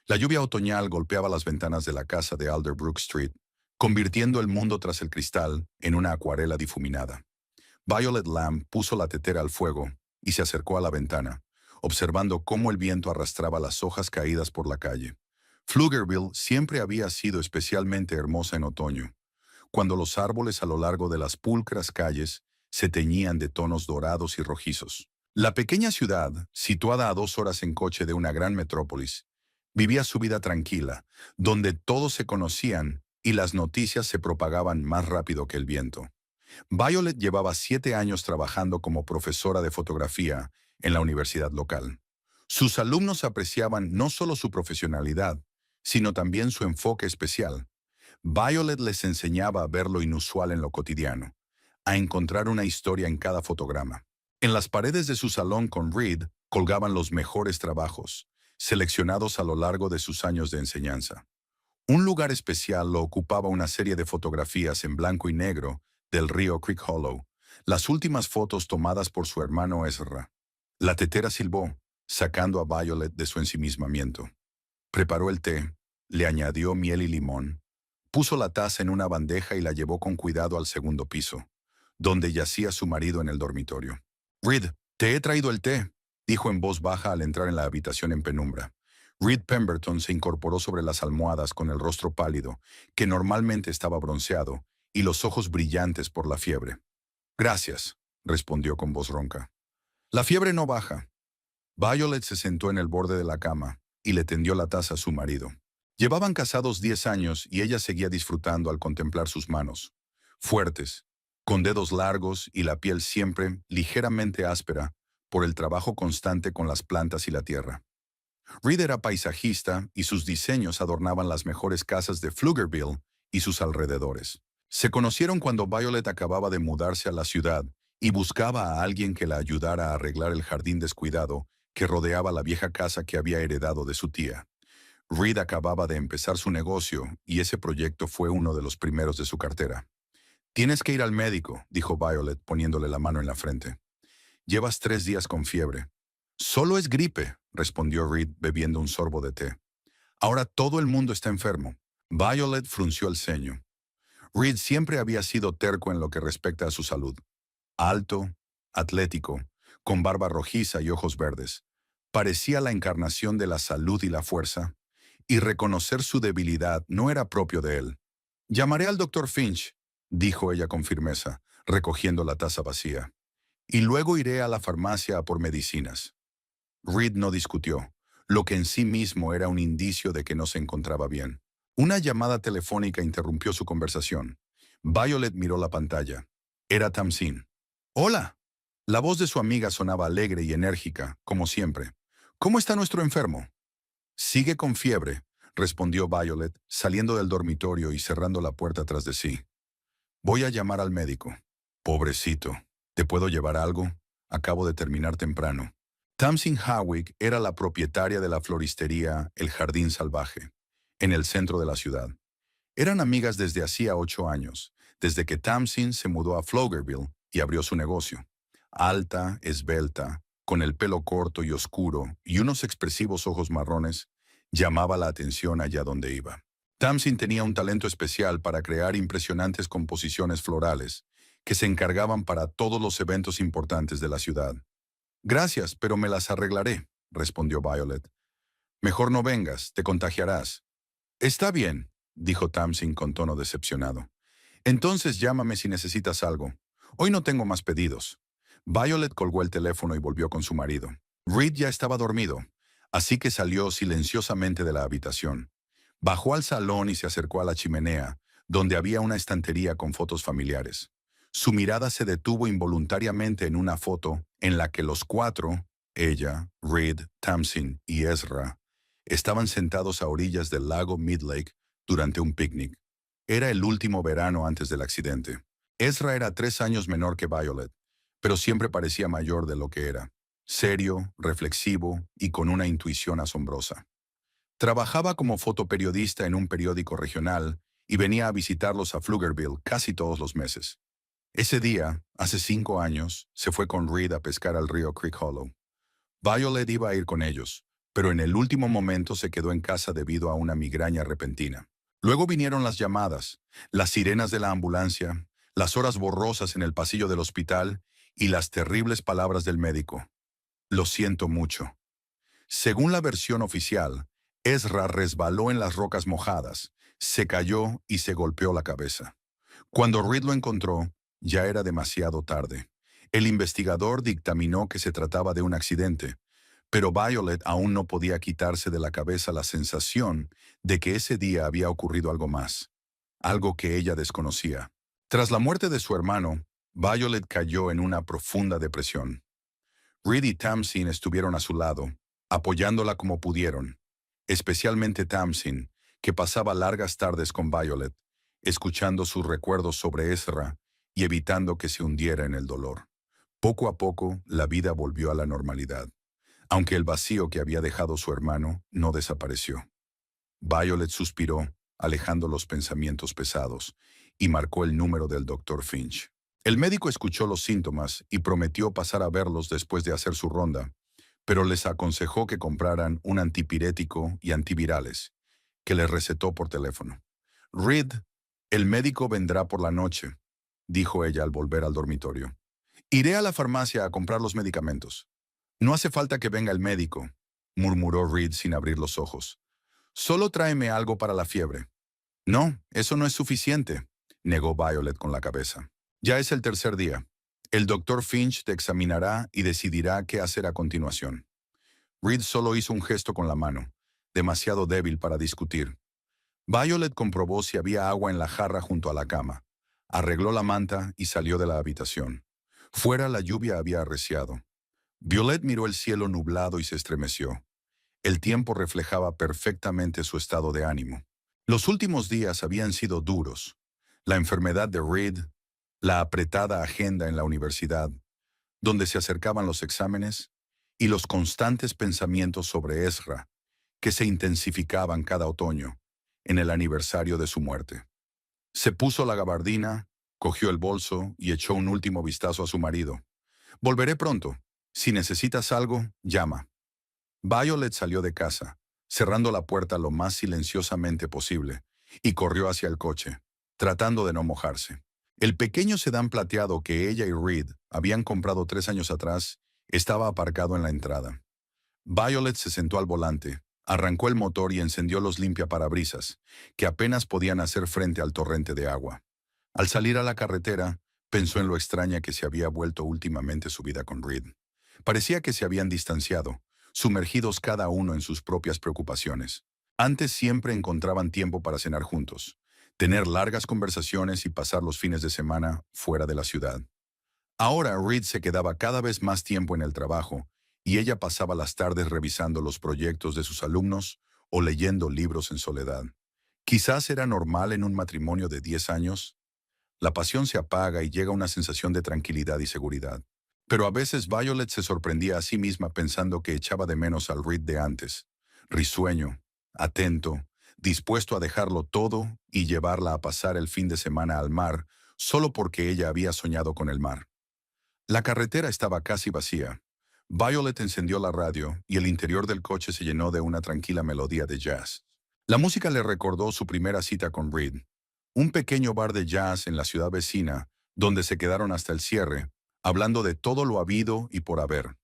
La lluvia otoñal golpeaba las ventanas de la casa de Alderbrook Street, convirtiendo el mundo tras el cristal en una acuarela difuminada. Violet Lamb puso la tetera al fuego y se acercó a la ventana, observando cómo el viento arrastraba las hojas caídas por la calle. Pflugerville siempre había sido especialmente hermosa en otoño, cuando los árboles a lo largo de las pulcras calles se teñían de tonos dorados y rojizos. La pequeña ciudad, situada a 2 horas en coche de una gran metrópolis, vivía su vida tranquila, donde todos se conocían y las noticias se propagaban más rápido que el viento. Violet llevaba 7 años trabajando como profesora de fotografía en la universidad local. Sus alumnos apreciaban no solo su profesionalidad, sino también su enfoque especial. Violet les enseñaba a ver lo inusual en lo cotidiano, a encontrar una historia en cada fotograma. En las paredes de su salón con Reed colgaban los mejores trabajos, seleccionados a lo largo de sus años de enseñanza. Un lugar especial lo ocupaba una serie de fotografías en blanco y negro del río Creek Hollow, las últimas fotos tomadas por su hermano Ezra. La tetera silbó, sacando a Violet de su ensimismamiento. Preparó el té, le añadió miel y limón, puso la taza en una bandeja y la llevó con cuidado al segundo piso, donde yacía su marido en el dormitorio. «Reed, te he traído el té», dijo en voz baja al entrar en la habitación en penumbra. Reed Pemberton se incorporó sobre las almohadas con el rostro pálido, que normalmente estaba bronceado, y los ojos brillantes por la fiebre. «Gracias», respondió con voz ronca. «La fiebre no baja». Violet se sentó en el borde de la cama y le tendió la taza a su marido. Llevaban casados 10 años y ella seguía disfrutando al contemplar sus manos, fuertes, con dedos largos y la piel siempre ligeramente áspera por el trabajo constante con las plantas y la tierra. Reed era paisajista y sus diseños adornaban las mejores casas de Pflugerville y sus alrededores. Se conocieron cuando Violet acababa de mudarse a la ciudad y buscaba a alguien que la ayudara a arreglar el jardín descuidado que rodeaba la vieja casa que había heredado de su tía. Reed acababa de empezar su negocio y ese proyecto fue uno de los primeros de su cartera. «Tienes que ir al médico», dijo Violet poniéndole la mano en la frente. «Llevas 3 días con fiebre». «Solo es gripe», respondió Reed bebiendo un sorbo de té. «Ahora todo el mundo está enfermo». Violet frunció el ceño. Reed siempre había sido terco en lo que respecta a su salud. Alto, atlético, con barba rojiza y ojos verdes. Parecía la encarnación de la salud y la fuerza, y reconocer su debilidad no era propio de él. «Llamaré al doctor Finch», dijo ella con firmeza, recogiendo la taza vacía. «Y luego iré a la farmacia a por medicinas». Reed no discutió, lo que en sí mismo era un indicio de que no se encontraba bien. Una llamada telefónica interrumpió su conversación. Violet miró la pantalla. Era Tamsin. «Hola». La voz de su amiga sonaba alegre y enérgica, como siempre. «¿Cómo está nuestro enfermo?» «Sigue con fiebre», respondió Violet, saliendo del dormitorio y cerrando la puerta tras de sí. «Voy a llamar al médico». «Pobrecito. ¿Te puedo llevar algo? Acabo de terminar temprano». Tamsin Hawick era la propietaria de la floristería El Jardín Salvaje, en el centro de la ciudad. Eran amigas desde hacía 8 años, desde que Tamsin se mudó a Pflugerville y abrió su negocio. Alta, esbelta, con el pelo corto y oscuro y unos expresivos ojos marrones, llamaba la atención allá donde iba. Tamsin tenía un talento especial para crear impresionantes composiciones florales que se encargaban para todos los eventos importantes de la ciudad. «Gracias, pero me las arreglaré», respondió Violet. «Mejor no vengas, te contagiarás». «Está bien», dijo Tamsin con tono decepcionado. «Entonces llámame si necesitas algo. Hoy no tengo más pedidos». Violet colgó el teléfono y volvió con su marido. Reed ya estaba dormido, así que salió silenciosamente de la habitación. Bajó al salón y se acercó a la chimenea, donde había una estantería con fotos familiares. Su mirada se detuvo involuntariamente en una foto en la que los 4, ella, Reed, Tamsin y Ezra, estaban sentados a orillas del lago Midlake durante un picnic. Era el último verano antes del accidente. Ezra era 3 años menor que Violet, pero siempre parecía mayor de lo que era. Serio, reflexivo y con una intuición asombrosa. Trabajaba como fotoperiodista en un periódico regional y venía a visitarlos a Pflugerville casi todos los meses. Ese día, hace 5 años, se fue con Reed a pescar al río Creek Hollow. Violet iba a ir con ellos, pero en el último momento se quedó en casa debido a una migraña repentina. Luego vinieron las llamadas, las sirenas de la ambulancia, las horas borrosas en el pasillo del hospital y las terribles palabras del médico. Lo siento mucho. Según la versión oficial, Ezra resbaló en las rocas mojadas, se cayó y se golpeó la cabeza. Cuando Reed lo encontró, ya era demasiado tarde. El investigador dictaminó que se trataba de un accidente, pero Violet aún no podía quitarse de la cabeza la sensación de que ese día había ocurrido algo más, algo que ella desconocía. Tras la muerte de su hermano, Violet cayó en una profunda depresión. Reed y Tamsin estuvieron a su lado, apoyándola como pudieron, especialmente Tamsin, que pasaba largas tardes con Violet, escuchando sus recuerdos sobre Ezra y evitando que se hundiera en el dolor. Poco a poco, la vida volvió a la normalidad, aunque el vacío que había dejado su hermano no desapareció. Violet suspiró, alejando los pensamientos pesados, y marcó el número del doctor Finch. El médico escuchó los síntomas y prometió pasar a verlos después de hacer su ronda, pero les aconsejó que compraran un antipirético y antivirales, que les recetó por teléfono. Reed, el médico vendrá por la noche, dijo ella al volver al dormitorio. Iré a la farmacia a comprar los medicamentos. No hace falta que venga el médico, murmuró Reed sin abrir los ojos. Solo tráeme algo para la fiebre. No, eso no es suficiente, negó Violet con la cabeza. Ya es el tercer día. El doctor Finch te examinará y decidirá qué hacer a continuación. Reed solo hizo un gesto con la mano, demasiado débil para discutir. Violet comprobó si había agua en la jarra junto a la cama. Arregló la manta y salió de la habitación. Fuera la lluvia había arreciado. Violet miró el cielo nublado y se estremeció. El tiempo reflejaba perfectamente su estado de ánimo. Los últimos días habían sido duros. La enfermedad de Reed, la apretada agenda en la universidad, donde se acercaban los exámenes, y los constantes pensamientos sobre Ezra, que se intensificaban cada otoño, en el aniversario de su muerte. Se puso la gabardina, cogió el bolso y echó un último vistazo a su marido. Volveré pronto. Si necesitas algo, llama. Violet salió de casa, cerrando la puerta lo más silenciosamente posible, y corrió hacia el coche, tratando de no mojarse. El pequeño sedán plateado que ella y Reed habían comprado 3 años atrás estaba aparcado en la entrada. Violet se sentó al volante, arrancó el motor y encendió los limpiaparabrisas, que apenas podían hacer frente al torrente de agua. Al salir a la carretera, pensó en lo extraña que se había vuelto últimamente su vida con Reed. Parecía que se habían distanciado, sumergidos cada uno en sus propias preocupaciones. Antes siempre encontraban tiempo para cenar juntos, tener largas conversaciones y pasar los fines de semana fuera de la ciudad. Ahora Reed se quedaba cada vez más tiempo en el trabajo y ella pasaba las tardes revisando los proyectos de sus alumnos o leyendo libros en soledad. Quizás era normal en un matrimonio de 10 años. La pasión se apaga y llega una sensación de tranquilidad y seguridad. Pero a veces Violet se sorprendía a sí misma pensando que echaba de menos al Reed de antes, risueño, atento, dispuesto a dejarlo todo y llevarla a pasar el fin de semana al mar, solo porque ella había soñado con el mar. La carretera estaba casi vacía. Violet encendió la radio y el interior del coche se llenó de una tranquila melodía de jazz. La música le recordó su primera cita con Reed, un pequeño bar de jazz en la ciudad vecina, donde se quedaron hasta el cierre, hablando de todo lo habido y por haber.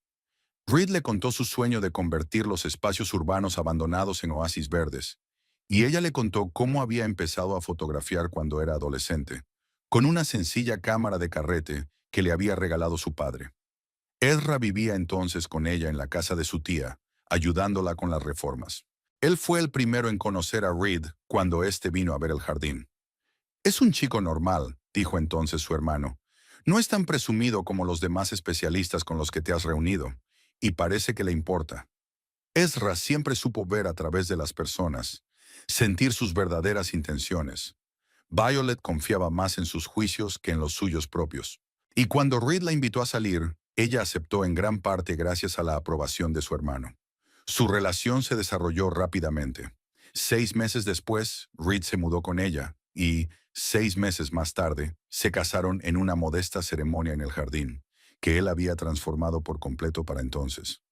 Reed le contó su sueño de convertir los espacios urbanos abandonados en oasis verdes, y ella le contó cómo había empezado a fotografiar cuando era adolescente, con una sencilla cámara de carrete que le había regalado su padre. Ezra vivía entonces con ella en la casa de su tía, ayudándola con las reformas. Él fue el primero en conocer a Reed cuando éste vino a ver el jardín. Es un chico normal, dijo entonces su hermano. No es tan presumido como los demás especialistas con los que te has reunido, y parece que le importa. Ezra siempre supo ver a través de las personas, sentir sus verdaderas intenciones. Violet confiaba más en sus juicios que en los suyos propios. Y cuando Reed la invitó a salir, ella aceptó en gran parte gracias a la aprobación de su hermano. Su relación se desarrolló rápidamente. 6 meses después, Reed se mudó con ella y, 6 meses más tarde, se casaron en una modesta ceremonia en el jardín, que él había transformado por completo para entonces.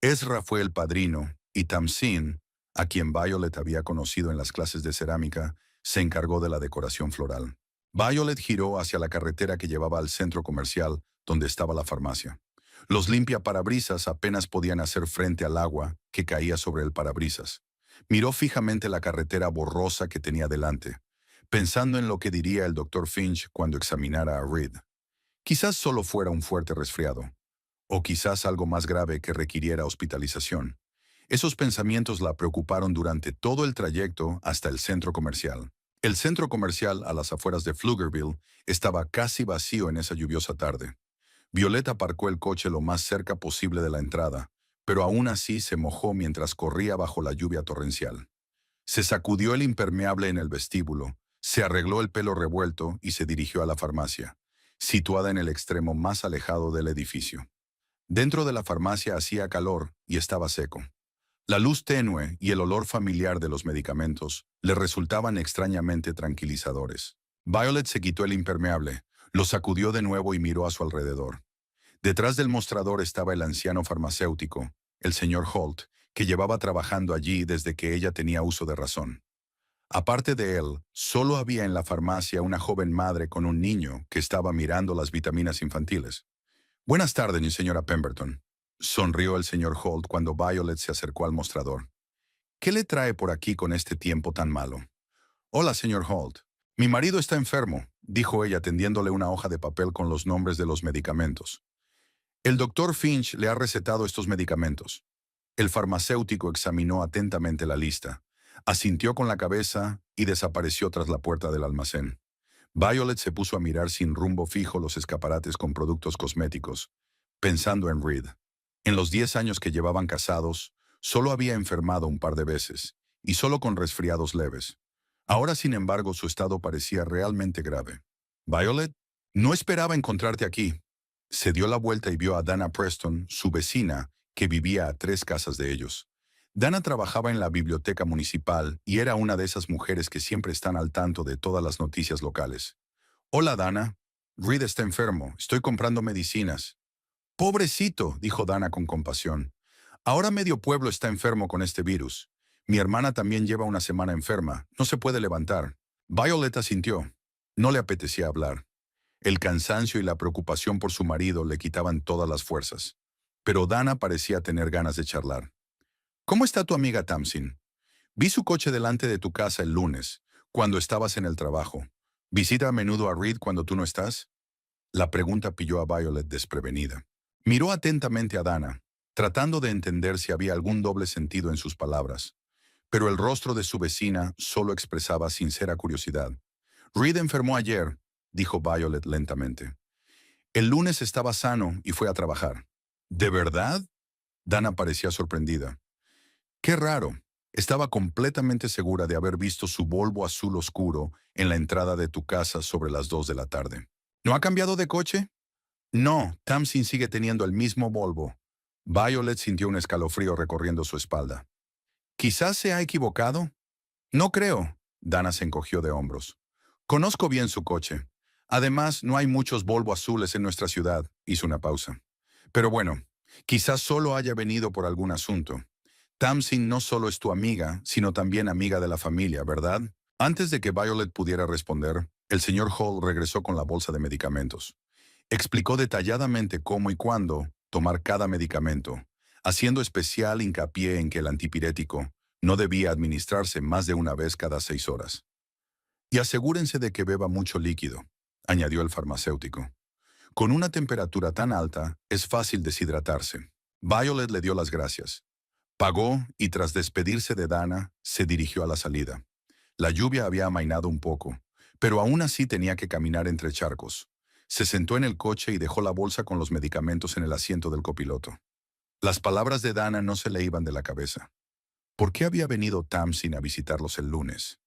Ezra fue el padrino y Tamsin, a quien Violet había conocido en las clases de cerámica, se encargó de la decoración floral. Violet giró hacia la carretera que llevaba al centro comercial, donde estaba la farmacia. Los limpiaparabrisas apenas podían hacer frente al agua que caía sobre el parabrisas. Miró fijamente la carretera borrosa que tenía delante, pensando en lo que diría el Dr. Finch cuando examinara a Reed. Quizás solo fuera un fuerte resfriado, o quizás algo más grave que requiriera hospitalización. Esos pensamientos la preocuparon durante todo el trayecto hasta el centro comercial. El centro comercial a las afueras de Pflugerville estaba casi vacío en esa lluviosa tarde. Violet aparcó el coche lo más cerca posible de la entrada, pero aún así se mojó mientras corría bajo la lluvia torrencial. Se sacudió el impermeable en el vestíbulo, se arregló el pelo revuelto y se dirigió a la farmacia, situada en el extremo más alejado del edificio. Dentro de la farmacia hacía calor y estaba seco. La luz tenue y el olor familiar de los medicamentos le resultaban extrañamente tranquilizadores. Violet se quitó el impermeable, lo sacudió de nuevo y miró a su alrededor. Detrás del mostrador estaba el anciano farmacéutico, el señor Holt, que llevaba trabajando allí desde que ella tenía uso de razón. Aparte de él, solo había en la farmacia una joven madre con un niño que estaba mirando las vitaminas infantiles. «Buenas tardes, mi señora Pemberton», sonrió el señor Holt cuando Violet se acercó al mostrador. «¿Qué le trae por aquí con este tiempo tan malo?» «Hola, señor Holt. Mi marido está enfermo», dijo ella tendiéndole una hoja de papel con los nombres de los medicamentos. «El doctor Finch le ha recetado estos medicamentos». El farmacéutico examinó atentamente la lista, asintió con la cabeza y desapareció tras la puerta del almacén. Violet se puso a mirar sin rumbo fijo los escaparates con productos cosméticos, pensando en Reed. En los 10 años que llevaban casados, solo había enfermado un par de veces, y solo con resfriados leves. Ahora, sin embargo, su estado parecía realmente grave. «Violet, no esperaba encontrarte aquí». Se dio la vuelta y vio a Dana Preston, su vecina, que vivía a 3 casas de ellos. Dana trabajaba en la biblioteca municipal y era una de esas mujeres que siempre están al tanto de todas las noticias locales. «Hola, Dana. Reed está enfermo. Estoy comprando medicinas». «Pobrecito», dijo Dana con compasión. «Ahora medio pueblo está enfermo con este virus. Mi hermana también lleva una semana enferma. No se puede levantar». Violet asintió. No le apetecía hablar. El cansancio y la preocupación por su marido le quitaban todas las fuerzas. Pero Dana parecía tener ganas de charlar. «¿Cómo está tu amiga Tamsin? Vi su coche delante de tu casa el lunes, cuando estabas en el trabajo. ¿Visita a menudo a Reed cuando tú no estás?» La pregunta pilló a Violet desprevenida. Miró atentamente a Dana, tratando de entender si había algún doble sentido en sus palabras. Pero el rostro de su vecina solo expresaba sincera curiosidad. «Reed enfermó ayer», dijo Violet lentamente. «El lunes estaba sano y fue a trabajar». «¿De verdad?» Dana parecía sorprendida. «Qué raro. Estaba completamente segura de haber visto su Volvo azul oscuro en la entrada de tu casa sobre las 2 de la tarde». «¿No ha cambiado de coche?» «No, Tamsin sigue teniendo el mismo Volvo». Violet sintió un escalofrío recorriendo su espalda. «¿Quizás se ha equivocado?» «No creo», Dana se encogió de hombros. «Conozco bien su coche. Además, no hay muchos Volvo azules en nuestra ciudad», hizo una pausa. «Pero bueno, quizás solo haya venido por algún asunto. Tamsin no solo es tu amiga, sino también amiga de la familia, ¿verdad?» Antes de que Violet pudiera responder, el señor Hall regresó con la bolsa de medicamentos. Explicó detalladamente cómo y cuándo tomar cada medicamento, haciendo especial hincapié en que el antipirético no debía administrarse más de una vez cada 6 horas. «Y asegúrense de que beba mucho líquido», añadió el farmacéutico. «Con una temperatura tan alta, es fácil deshidratarse». Violet le dio las gracias. Pagó y tras despedirse de Dana, se dirigió a la salida. La lluvia había amainado un poco, pero aún así tenía que caminar entre charcos. Se sentó en el coche y dejó la bolsa con los medicamentos en el asiento del copiloto. Las palabras de Dana no se le iban de la cabeza. ¿Por qué había venido Tamsin a visitarlos el lunes?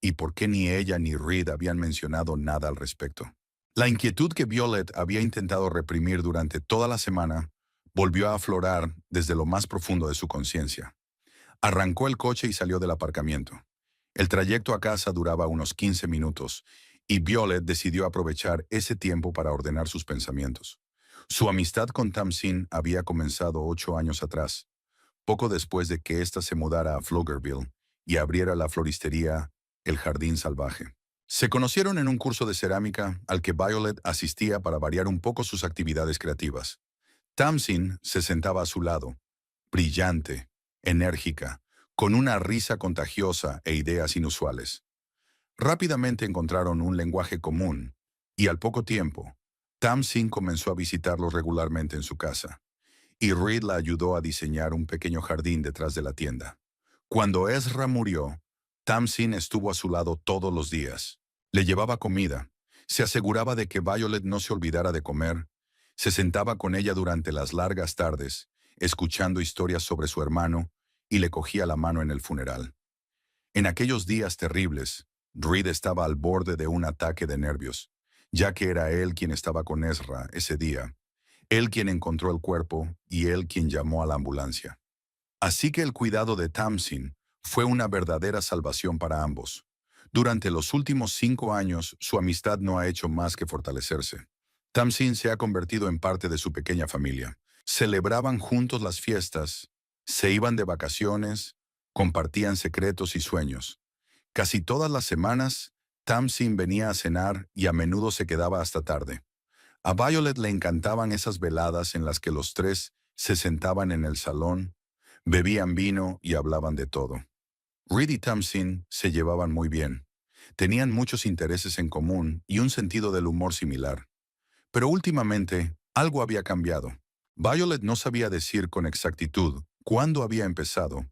¿Y por qué ni ella ni Reed habían mencionado nada al respecto? La inquietud que Violet había intentado reprimir durante toda la semana volvió a aflorar desde lo más profundo de su conciencia. Arrancó el coche y salió del aparcamiento. El trayecto a casa duraba unos 15 minutos, y Violet decidió aprovechar ese tiempo para ordenar sus pensamientos. Su amistad con Tamsin había comenzado 8 años atrás. poco después de que ésta se mudara a Pflugerville y abriera la floristería El Jardín Salvaje. Se conocieron en un curso de cerámica al que Violet asistía para variar un poco sus actividades creativas. Tamsin se sentaba a su lado, brillante, enérgica, con una risa contagiosa e ideas inusuales. Rápidamente encontraron un lenguaje común, y al poco tiempo, Tamsin comenzó a visitarlos regularmente en su casa, y Reed la ayudó a diseñar un pequeño jardín detrás de la tienda. Cuando Ezra murió, Tamsin estuvo a su lado todos los días. Le llevaba comida, se aseguraba de que Violet no se olvidara de comer, se sentaba con ella durante las largas tardes, escuchando historias sobre su hermano, y le cogía la mano en el funeral. En aquellos días terribles, Reed estaba al borde de un ataque de nervios, ya que era él quien estaba con Ezra ese día, él quien encontró el cuerpo y él quien llamó a la ambulancia. Así que el cuidado de Tamsin fue una verdadera salvación para ambos. Durante los últimos 5 años, su amistad no ha hecho más que fortalecerse. Tamsin se ha convertido en parte de su pequeña familia. Celebraban juntos las fiestas, se iban de vacaciones, compartían secretos y sueños. Casi todas las semanas, Tamsin venía a cenar y a menudo se quedaba hasta tarde. A Violet le encantaban esas veladas en las que los tres se sentaban en el salón, bebían vino y hablaban de todo. Reed y Tamsin se llevaban muy bien. Tenían muchos intereses en común y un sentido del humor similar. Pero últimamente, algo había cambiado. Violet no sabía decir con exactitud cuándo había empezado,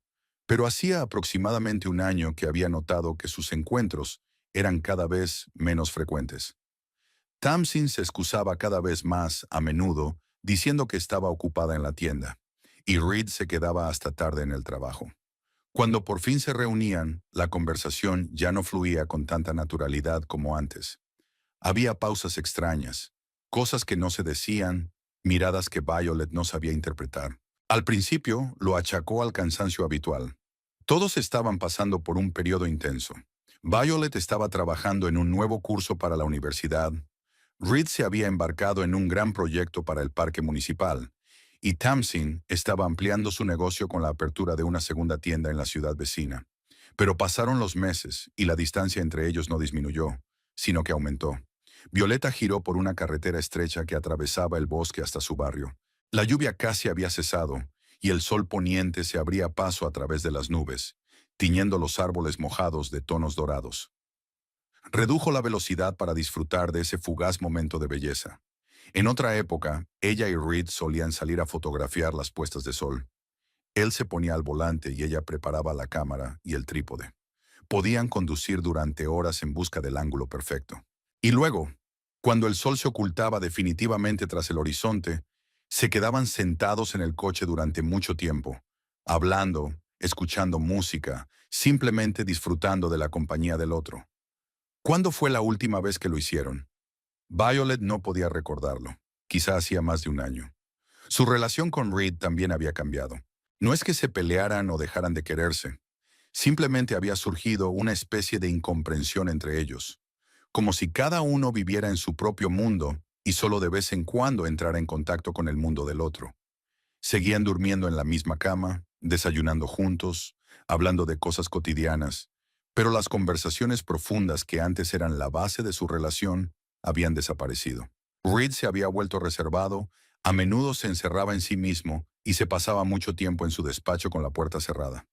pero hacía aproximadamente un año que había notado que sus encuentros eran cada vez menos frecuentes. Tamsin se excusaba cada vez más a menudo, diciendo que estaba ocupada en la tienda, y Reed se quedaba hasta tarde en el trabajo. Cuando por fin se reunían, la conversación ya no fluía con tanta naturalidad como antes. Había pausas extrañas, cosas que no se decían, miradas que Violet no sabía interpretar. Al principio lo achacó al cansancio habitual. Todos estaban pasando por un periodo intenso. Violet estaba trabajando en un nuevo curso para la universidad. Reed se había embarcado en un gran proyecto para el parque municipal, y Tamsin estaba ampliando su negocio con la apertura de una segunda tienda en la ciudad vecina. Pero pasaron los meses y la distancia entre ellos no disminuyó, sino que aumentó. Violeta giró por una carretera estrecha que atravesaba el bosque hasta su barrio. La lluvia casi había cesado, y el sol poniente se abría paso a través de las nubes, tiñendo los árboles mojados de tonos dorados. Redujo la velocidad para disfrutar de ese fugaz momento de belleza. En otra época, ella y Reed solían salir a fotografiar las puestas de sol. Él se ponía al volante y ella preparaba la cámara y el trípode. Podían conducir durante horas en busca del ángulo perfecto. Y luego, cuando el sol se ocultaba definitivamente tras el horizonte, se quedaban sentados en el coche durante mucho tiempo, hablando, escuchando música, simplemente disfrutando de la compañía del otro. ¿Cuándo fue la última vez que lo hicieron? Violet no podía recordarlo. Quizá hacía más de un año. Su relación con Reed también había cambiado. No es que se pelearan o dejaran de quererse. Simplemente había surgido una especie de incomprensión entre ellos, como si cada uno viviera en su propio mundo y solo de vez en cuando entrara en contacto con el mundo del otro. Seguían durmiendo en la misma cama, desayunando juntos, hablando de cosas cotidianas, pero las conversaciones profundas que antes eran la base de su relación habían desaparecido. Reed se había vuelto reservado, a menudo se encerraba en sí mismo y se pasaba mucho tiempo en su despacho con la puerta cerrada.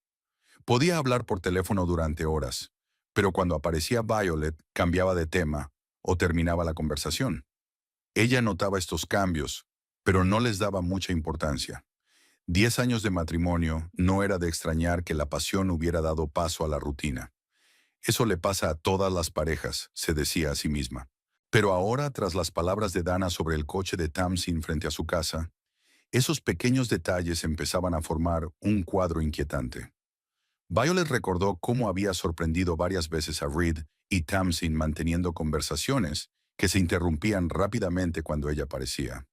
Podía hablar por teléfono durante horas, pero cuando aparecía Violet cambiaba de tema o terminaba la conversación. Ella notaba estos cambios, pero no les daba mucha importancia. 10 años de matrimonio no era de extrañar que la pasión hubiera dado paso a la rutina. Eso le pasa a todas las parejas, se decía a sí misma. Pero ahora, tras las palabras de Dana sobre el coche de Tamsin frente a su casa, esos pequeños detalles empezaban a formar un cuadro inquietante. Violet recordó cómo había sorprendido varias veces a Reed y Tamsin manteniendo conversaciones que se interrumpían rápidamente cuando ella aparecía.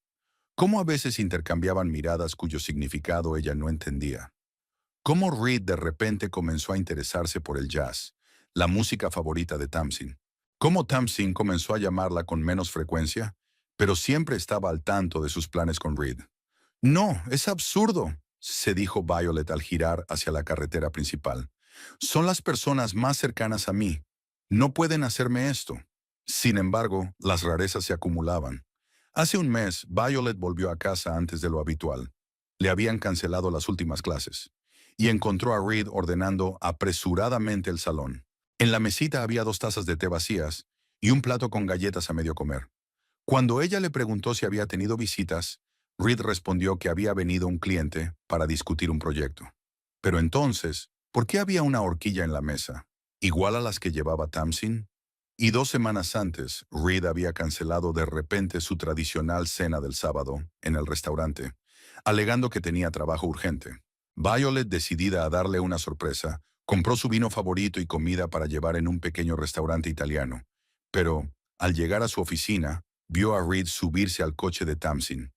Cómo a veces intercambiaban miradas cuyo significado ella no entendía. Cómo Reed de repente comenzó a interesarse por el jazz, la música favorita de Tamsin. Cómo Tamsin comenzó a llamarla con menos frecuencia, pero siempre estaba al tanto de sus planes con Reed. No, es absurdo, se dijo Violet al girar hacia la carretera principal. Son las personas más cercanas a mí. No pueden hacerme esto. Sin embargo, las rarezas se acumulaban. Hace un mes, Violet volvió a casa antes de lo habitual. Le habían cancelado las últimas clases. Y encontró a Reed ordenando apresuradamente el salón. En la mesita había 2 tazas de té vacías y un plato con galletas a medio comer. Cuando ella le preguntó si había tenido visitas, Reed respondió que había venido un cliente para discutir un proyecto. Pero entonces, ¿por qué había una horquilla en la mesa, igual a las que llevaba Tamsin? Y 2 semanas antes, Reed había cancelado de repente su tradicional cena del sábado en el restaurante, alegando que tenía trabajo urgente. Violet, decidida a darle una sorpresa, compró su vino favorito y comida para llevar en un pequeño restaurante italiano. Pero, al llegar a su oficina, vio a Reed subirse al coche de Tamsin.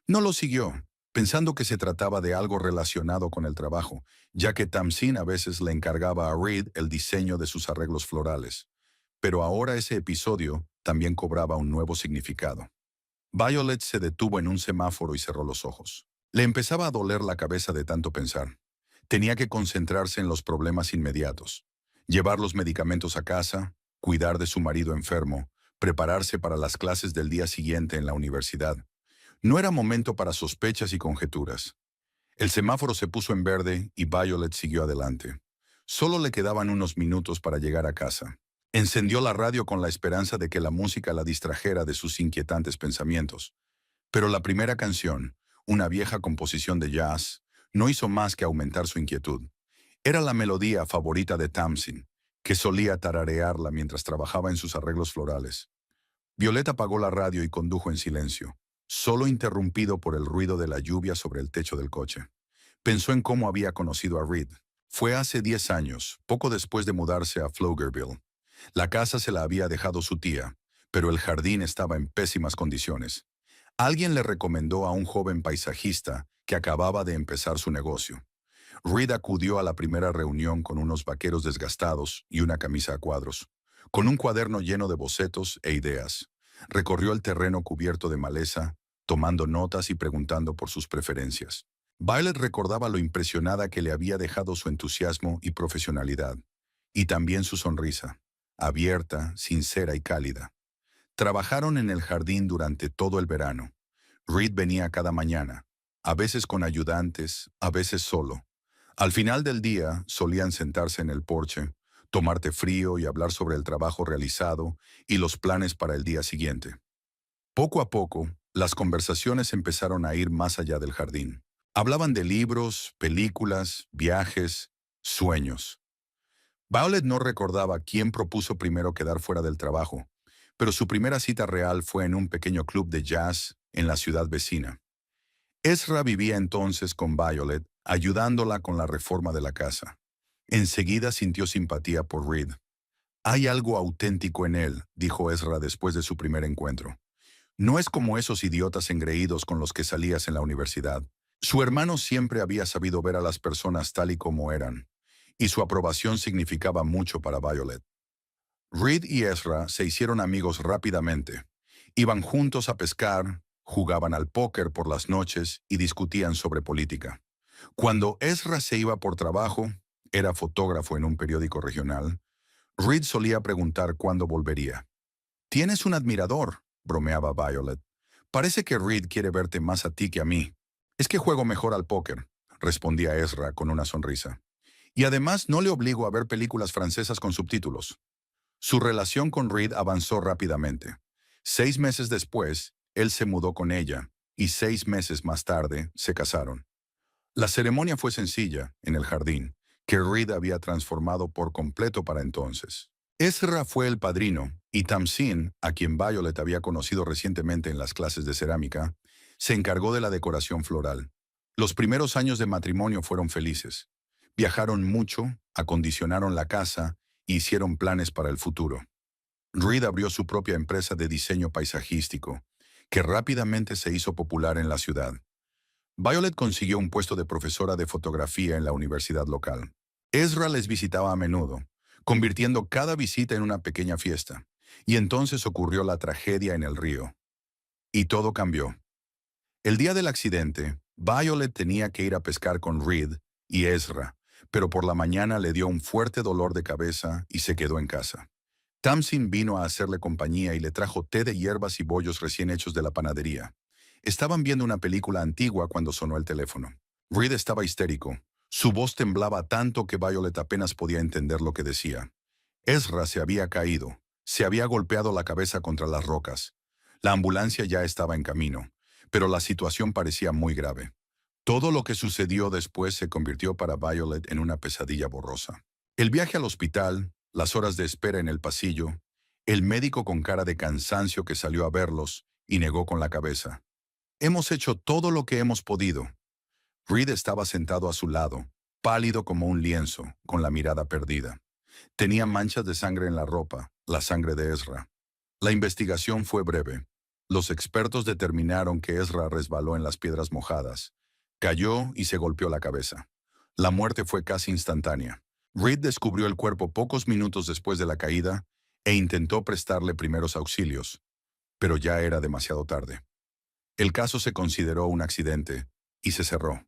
No lo siguió, pensando que se trataba de algo relacionado con el trabajo, ya que Tamsin a veces le encargaba a Reed el diseño de sus arreglos florales. Pero ahora ese episodio también cobraba un nuevo significado. Violet se detuvo en un semáforo y cerró los ojos. Le empezaba a doler la cabeza de tanto pensar. Tenía que concentrarse en los problemas inmediatos. Llevar los medicamentos a casa, cuidar de su marido enfermo, prepararse para las clases del día siguiente en la universidad. No era momento para sospechas y conjeturas. El semáforo se puso en verde y Violet siguió adelante. Solo le quedaban unos minutos para llegar a casa. Encendió la radio con la esperanza de que la música la distrajera de sus inquietantes pensamientos. Pero la primera canción, una vieja composición de jazz, no hizo más que aumentar su inquietud. Era la melodía favorita de Tamsin, que solía tararearla mientras trabajaba en sus arreglos florales. Violeta apagó la radio y condujo en silencio, solo interrumpido por el ruido de la lluvia sobre el techo del coche. Pensó en cómo había conocido a Reed. Fue hace 10 años, poco después de mudarse a Pflugerville. La casa se la había dejado su tía, pero el jardín estaba en pésimas condiciones. Alguien le recomendó a un joven paisajista que acababa de empezar su negocio. Reed acudió a la primera reunión con unos vaqueros desgastados y una camisa a cuadros, con un cuaderno lleno de bocetos e ideas. Recorrió el terreno cubierto de maleza, tomando notas y preguntando por sus preferencias. Violet recordaba lo impresionada que le había dejado su entusiasmo y profesionalidad, y también su sonrisa, abierta, sincera y cálida. Trabajaron en el jardín durante todo el verano. Reed venía cada mañana, a veces con ayudantes, a veces solo. Al final del día, solían sentarse en el porche, tomar té frío y hablar sobre el trabajo realizado y los planes para el día siguiente. Poco a poco, las conversaciones empezaron a ir más allá del jardín. Hablaban de libros, películas, viajes, sueños. Violet no recordaba quién propuso primero quedar fuera del trabajo, pero su primera cita real fue en un pequeño club de jazz en la ciudad vecina. Ezra vivía entonces con Violet, ayudándola con la reforma de la casa. Enseguida sintió simpatía por Reed. Hay algo auténtico en él, dijo Ezra después de su primer encuentro. No es como esos idiotas engreídos con los que salías en la universidad. Su hermano siempre había sabido ver a las personas tal y como eran, y su aprobación significaba mucho para Violet. Reed y Ezra se hicieron amigos rápidamente. Iban juntos a pescar, jugaban al póker por las noches y discutían sobre política. Cuando Ezra se iba por trabajo, era fotógrafo en un periódico regional, Reed solía preguntar cuándo volvería. «Tienes un admirador», bromeaba Violet. «Parece que Reed quiere verte más a ti que a mí». «Es que juego mejor al póker», respondía Ezra con una sonrisa. «Y además no le obligo a ver películas francesas con subtítulos». Su relación con Reed avanzó rápidamente. 6 meses después, él se mudó con ella, y 6 meses más tarde se casaron. La ceremonia fue sencilla, en el jardín, que Reed había transformado por completo para entonces. Ezra fue el padrino, y Tamsin, a quien Violet había conocido recientemente en las clases de cerámica, se encargó de la decoración floral. Los primeros años de matrimonio fueron felices. Viajaron mucho, acondicionaron la casa e hicieron planes para el futuro. Reed abrió su propia empresa de diseño paisajístico, que rápidamente se hizo popular en la ciudad. Violet consiguió un puesto de profesora de fotografía en la universidad local. Ezra les visitaba a menudo, convirtiendo cada visita en una pequeña fiesta. Y entonces ocurrió la tragedia en el río. Y todo cambió. El día del accidente, Violet tenía que ir a pescar con Reed y Ezra, pero por la mañana le dio un fuerte dolor de cabeza y se quedó en casa. Tamsin vino a hacerle compañía y le trajo té de hierbas y bollos recién hechos de la panadería. Estaban viendo una película antigua cuando sonó el teléfono. Reed estaba histérico. Su voz temblaba tanto que Violet apenas podía entender lo que decía. Ezra se había caído. Se había golpeado la cabeza contra las rocas. La ambulancia ya estaba en camino, pero la situación parecía muy grave. Todo lo que sucedió después se convirtió para Violet en una pesadilla borrosa. El viaje al hospital, las horas de espera en el pasillo, el médico con cara de cansancio que salió a verlos y negó con la cabeza. Hemos hecho todo lo que hemos podido. Reed estaba sentado a su lado, pálido como un lienzo, con la mirada perdida. Tenía manchas de sangre en la ropa, la sangre de Ezra. La investigación fue breve. Los expertos determinaron que Ezra resbaló en las piedras mojadas. Cayó y se golpeó la cabeza. La muerte fue casi instantánea. Reed descubrió el cuerpo pocos minutos después de la caída e intentó prestarle primeros auxilios, pero ya era demasiado tarde. El caso se consideró un accidente y se cerró.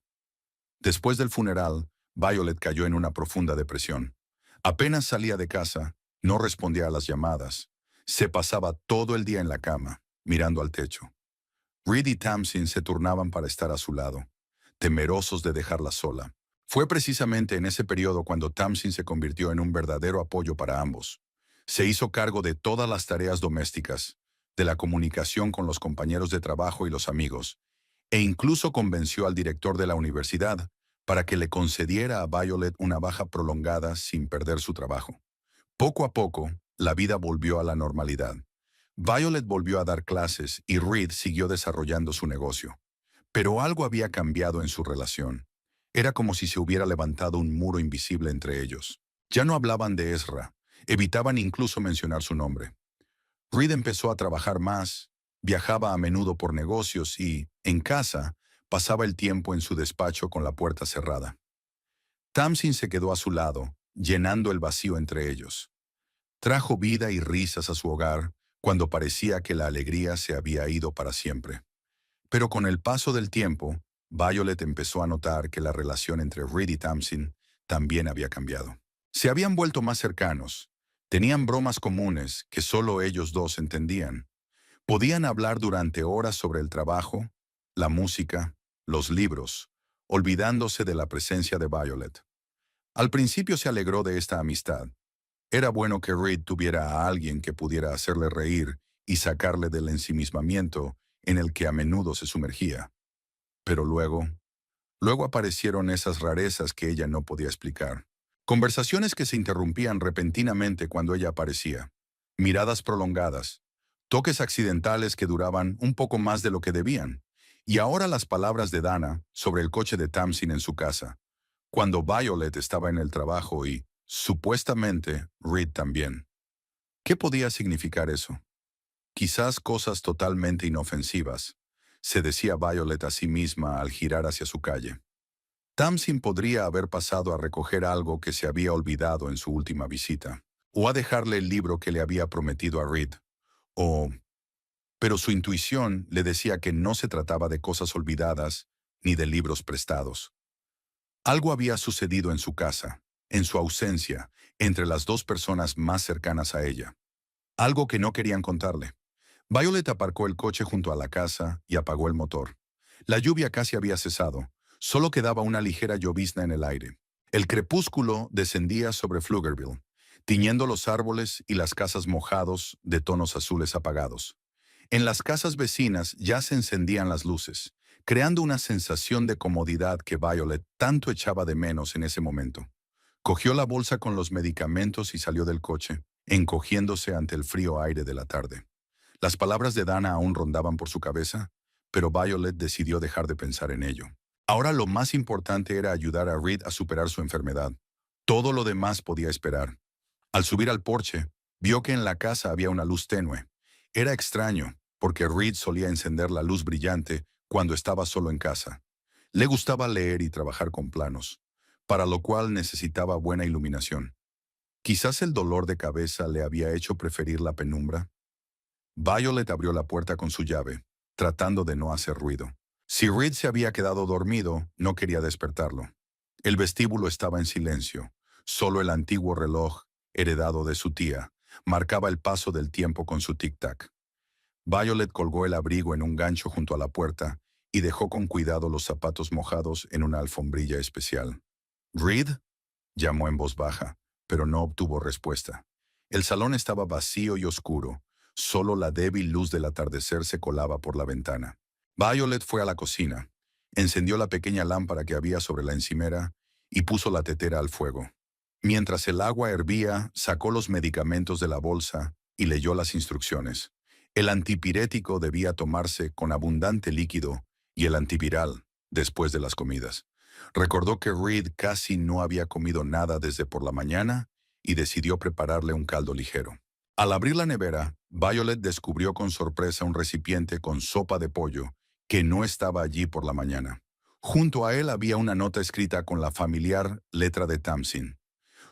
Después del funeral, Violet cayó en una profunda depresión. Apenas salía de casa, no respondía a las llamadas. Se pasaba todo el día en la cama, mirando al techo. Reed y Tamsin se turnaban para estar a su lado, temerosos de dejarla sola. Fue precisamente en ese periodo cuando Tamsin se convirtió en un verdadero apoyo para ambos. Se hizo cargo de todas las tareas domésticas, de la comunicación con los compañeros de trabajo y los amigos, e incluso convenció al director de la universidad para que le concediera a Violet una baja prolongada sin perder su trabajo. Poco a poco, la vida volvió a la normalidad. Violet volvió a dar clases y Reed siguió desarrollando su negocio. Pero algo había cambiado en su relación. Era como si se hubiera levantado un muro invisible entre ellos. Ya no hablaban de Ezra, evitaban incluso mencionar su nombre. Reed empezó a trabajar más, viajaba a menudo por negocios y, en casa, pasaba el tiempo en su despacho con la puerta cerrada. Tamsin se quedó a su lado, llenando el vacío entre ellos. Trajo vida y risas a su hogar cuando parecía que la alegría se había ido para siempre. Pero con el paso del tiempo, Violet empezó a notar que la relación entre Reed y Tamsin también había cambiado. Se habían vuelto más cercanos, tenían bromas comunes que solo ellos dos entendían. Podían hablar durante horas sobre el trabajo, la música, los libros, olvidándose de la presencia de Violet. Al principio se alegró de esta amistad. Era bueno que Reed tuviera a alguien que pudiera hacerle reír y sacarle del ensimismamiento en el que a menudo se sumergía. Pero luego aparecieron esas rarezas que ella no podía explicar. Conversaciones que se interrumpían repentinamente cuando ella aparecía. Miradas prolongadas. Toques accidentales que duraban un poco más de lo que debían. Y ahora las palabras de Dana sobre el coche de Tamsin en su casa, cuando Violet estaba en el trabajo y, supuestamente, Reed también. ¿Qué podía significar eso? Quizás cosas totalmente inofensivas, se decía Violet a sí misma al girar hacia su calle. Tamsin podría haber pasado a recoger algo que se había olvidado en su última visita, o a dejarle el libro que le había prometido a Reed, o... Pero su intuición le decía que no se trataba de cosas olvidadas ni de libros prestados. Algo había sucedido en su casa, en su ausencia, entre las dos personas más cercanas a ella. Algo que no querían contarle. Violet aparcó el coche junto a la casa y apagó el motor. La lluvia casi había cesado, solo quedaba una ligera llovizna en el aire. El crepúsculo descendía sobre Pflugerville, tiñendo los árboles y las casas mojados de tonos azules apagados. En las casas vecinas ya se encendían las luces, creando una sensación de comodidad que Violet tanto echaba de menos en ese momento. Cogió la bolsa con los medicamentos y salió del coche, encogiéndose ante el frío aire de la tarde. Las palabras de Dana aún rondaban por su cabeza, pero Violet decidió dejar de pensar en ello. Ahora lo más importante era ayudar a Reed a superar su enfermedad. Todo lo demás podía esperar. Al subir al porche, vio que en la casa había una luz tenue. Era extraño, porque Reed solía encender la luz brillante cuando estaba solo en casa. Le gustaba leer y trabajar con planos, para lo cual necesitaba buena iluminación. Quizás el dolor de cabeza le había hecho preferir la penumbra. Violet abrió la puerta con su llave, tratando de no hacer ruido. Si Reed se había quedado dormido, no quería despertarlo. El vestíbulo estaba en silencio. Solo el antiguo reloj, heredado de su tía, marcaba el paso del tiempo con su tic-tac. Violet colgó el abrigo en un gancho junto a la puerta y dejó con cuidado los zapatos mojados en una alfombrilla especial. «¿Reed?», llamó en voz baja, pero no obtuvo respuesta. El salón estaba vacío y oscuro. Solo la débil luz del atardecer se colaba por la ventana. Violet fue a la cocina, encendió la pequeña lámpara que había sobre la encimera y puso la tetera al fuego. Mientras el agua hervía, sacó los medicamentos de la bolsa y leyó las instrucciones. El antipirético debía tomarse con abundante líquido y el antiviral después de las comidas. Recordó que Reed casi no había comido nada desde por la mañana y decidió prepararle un caldo ligero. Al abrir la nevera, Violet descubrió con sorpresa un recipiente con sopa de pollo que no estaba allí por la mañana. Junto a él había una nota escrita con la familiar letra de Tamsin.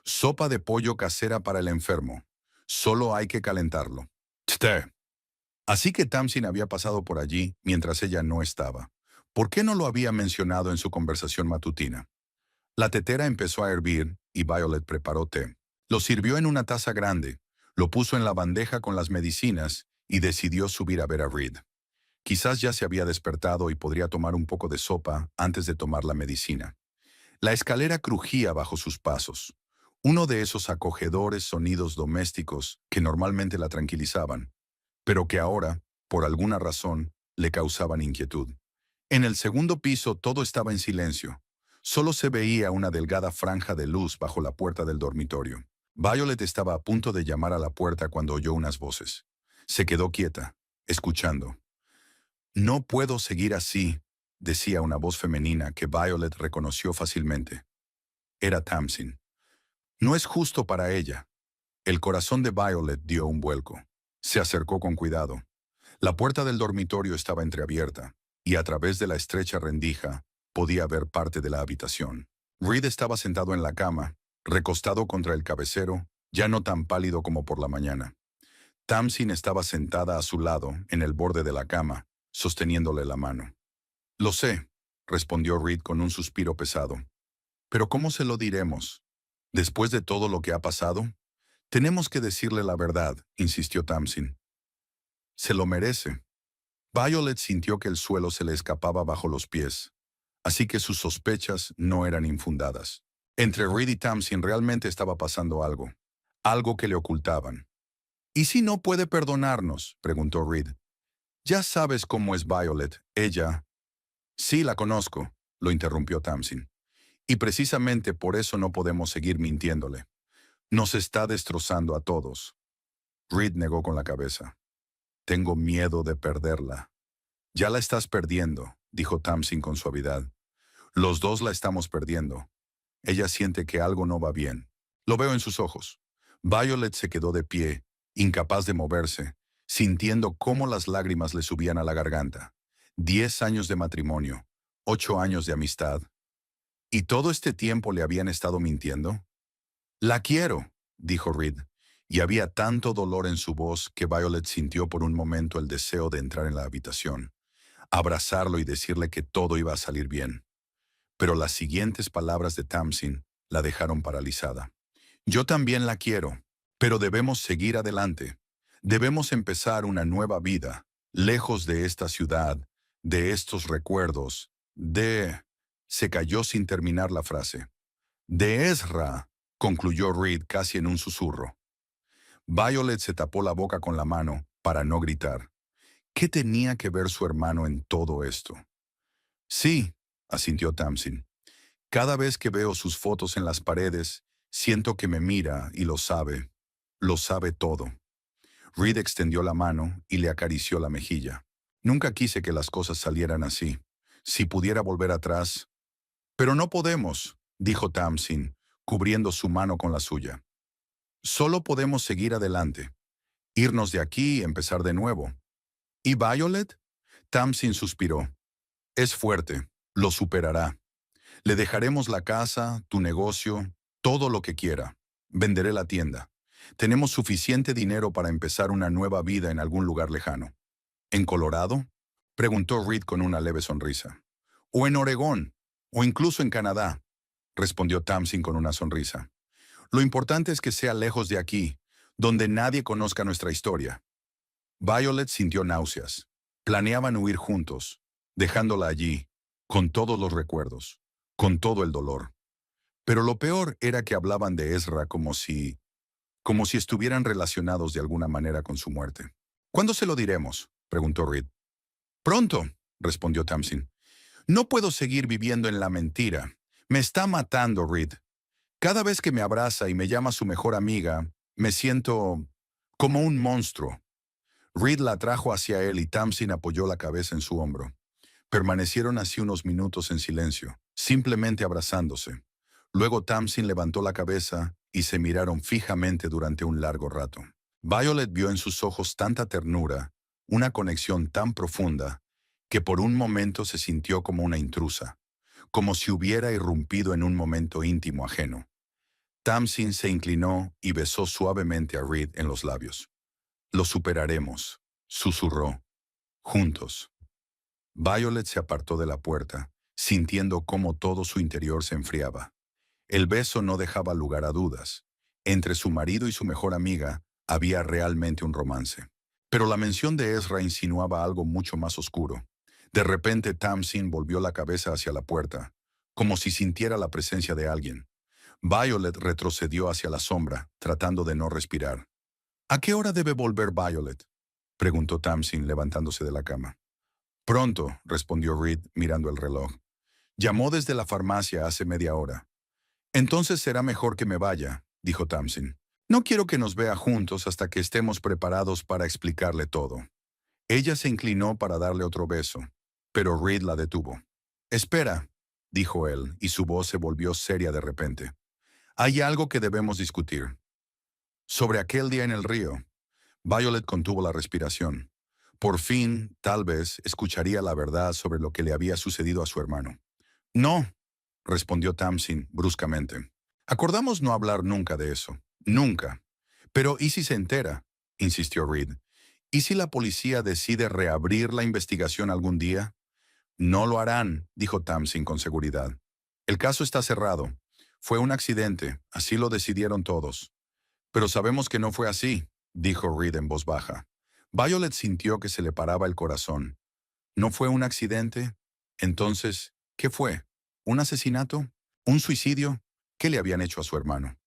Sopa de pollo casera para el enfermo. Solo hay que calentarlo. Té. Así que Tamsin había pasado por allí mientras ella no estaba. ¿Por qué no lo había mencionado en su conversación matutina? La tetera empezó a hervir y Violet preparó té. Lo sirvió en una taza grande, lo puso en la bandeja con las medicinas y decidió subir a ver a Reed. Quizás ya se había despertado y podría tomar un poco de sopa antes de tomar la medicina. La escalera crujía bajo sus pasos, uno de esos acogedores sonidos domésticos que normalmente la tranquilizaban, pero que ahora, por alguna razón, le causaban inquietud. En el segundo piso todo estaba en silencio. Solo se veía una delgada franja de luz bajo la puerta del dormitorio. Violet estaba a punto de llamar a la puerta cuando oyó unas voces. Se quedó quieta, escuchando. «No puedo seguir así», decía una voz femenina que Violet reconoció fácilmente. Era Tamsin. No es justo para ella. El corazón de Violet dio un vuelco. Se acercó con cuidado. La puerta del dormitorio estaba entreabierta, y a través de la estrecha rendija podía ver parte de la habitación. Reed estaba sentado en la cama, recostado contra el cabecero, ya no tan pálido como por la mañana. Tamsin estaba sentada a su lado, en el borde de la cama, sosteniéndole la mano. «Lo sé», respondió Reed con un suspiro pesado. «Pero ¿cómo se lo diremos? Después de todo lo que ha pasado, tenemos que decirle la verdad», insistió Tamsin. «Se lo merece». Violet sintió que el suelo se le escapaba bajo los pies, así que sus sospechas no eran infundadas. Entre Reed y Tamsin realmente estaba pasando algo que le ocultaban. «¿Y si no puede perdonarnos?», preguntó Reed. «Ya sabes cómo es Violet, ella». «Sí, la conozco», lo interrumpió Tamsin. «Y precisamente por eso no podemos seguir mintiéndole. Nos está destrozando a todos». Reed negó con la cabeza. «Tengo miedo de perderla». «Ya la estás perdiendo», dijo Tamsin con suavidad. «Los dos la estamos perdiendo». Ella siente que algo no va bien. Lo veo en sus ojos. Violet se quedó de pie, incapaz de moverse, sintiendo cómo las lágrimas le subían a la garganta. 10 años de matrimonio, 8 años de amistad. ¿Y todo este tiempo le habían estado mintiendo? «La quiero», dijo Reed, y había tanto dolor en su voz que Violet sintió por un momento el deseo de entrar en la habitación, abrazarlo y decirle que todo iba a salir bien. Pero las siguientes palabras de Tamsin la dejaron paralizada. «Yo también la quiero, pero debemos seguir adelante. Debemos empezar una nueva vida, lejos de esta ciudad, de estos recuerdos, de...» Se calló sin terminar la frase. «De Ezra», concluyó Reed casi en un susurro. Violet se tapó la boca con la mano para no gritar. ¿Qué tenía que ver su hermano en todo esto? «Sí», asintió Tamsin. «Cada vez que veo sus fotos en las paredes, siento que me mira y lo sabe todo». Reed extendió la mano y le acarició la mejilla. «Nunca quise que las cosas salieran así. Si pudiera volver atrás...» «Pero no podemos», dijo Tamsin, cubriendo su mano con la suya. «Solo podemos seguir adelante. Irnos de aquí y empezar de nuevo». «¿Y Violet?», Tamsin suspiró. «Es fuerte, lo superará. Le dejaremos la casa, tu negocio, todo lo que quiera. Venderé la tienda. Tenemos suficiente dinero para empezar una nueva vida en algún lugar lejano». «¿En Colorado?». Preguntó Reed con una leve sonrisa. O en Oregón, o incluso en Canadá, respondió Tamsin con una sonrisa. Lo importante es que sea lejos de aquí, donde nadie conozca nuestra historia. Violet sintió náuseas. Planeaban huir juntos, dejándola allí, con todos los recuerdos, con todo el dolor. Pero lo peor era que hablaban de Ezra como si estuvieran relacionados de alguna manera con su muerte. ¿Cuándo se lo diremos?, preguntó Reed. Pronto, respondió Tamsin. No puedo seguir viviendo en la mentira. Me está matando, Reed. Cada vez que me abraza y me llama su mejor amiga, me siento como un monstruo. Reed la trajo hacia él y Tamsin apoyó la cabeza en su hombro. Permanecieron así unos minutos en silencio, simplemente abrazándose. Luego Tamsin levantó la cabeza y se miraron fijamente durante un largo rato. Violet vio en sus ojos tanta ternura, una conexión tan profunda, que por un momento se sintió como una intrusa, como si hubiera irrumpido en un momento íntimo ajeno. Tamsin se inclinó y besó suavemente a Reed en los labios. «Lo superaremos», susurró. «Juntos». Violet se apartó de la puerta, sintiendo cómo todo su interior se enfriaba. El beso no dejaba lugar a dudas. Entre su marido y su mejor amiga había realmente un romance. Pero la mención de Ezra insinuaba algo mucho más oscuro. De repente Tamsin volvió la cabeza hacia la puerta, como si sintiera la presencia de alguien. Violet retrocedió hacia la sombra, tratando de no respirar. «¿A qué hora debe volver Violet?», preguntó Tamsin, levantándose de la cama. «Pronto», respondió Reed, mirando el reloj. «Llamó desde la farmacia hace media hora». «Entonces será mejor que me vaya», dijo Tamsin. «No quiero que nos vea juntos hasta que estemos preparados para explicarle todo». Ella se inclinó para darle otro beso, pero Reed la detuvo. «Espera», dijo él, y su voz se volvió seria de repente. «Hay algo que debemos discutir». Sobre aquel día en el río, Violet contuvo la respiración. Por fin, tal vez, escucharía la verdad sobre lo que le había sucedido a su hermano. «No», respondió Tamsin bruscamente. «Acordamos no hablar nunca de eso. Nunca. Pero ¿y si se entera?», insistió Reed. «¿Y si la policía decide reabrir la investigación algún día?». «No lo harán», dijo Tamsin con seguridad. «El caso está cerrado. Fue un accidente, así lo decidieron todos». «Pero sabemos que no fue así», dijo Reed en voz baja. Violet sintió que se le paraba el corazón. ¿No fue un accidente? Entonces, ¿qué fue? ¿Un asesinato? ¿Un suicidio? ¿Qué le habían hecho a su hermano?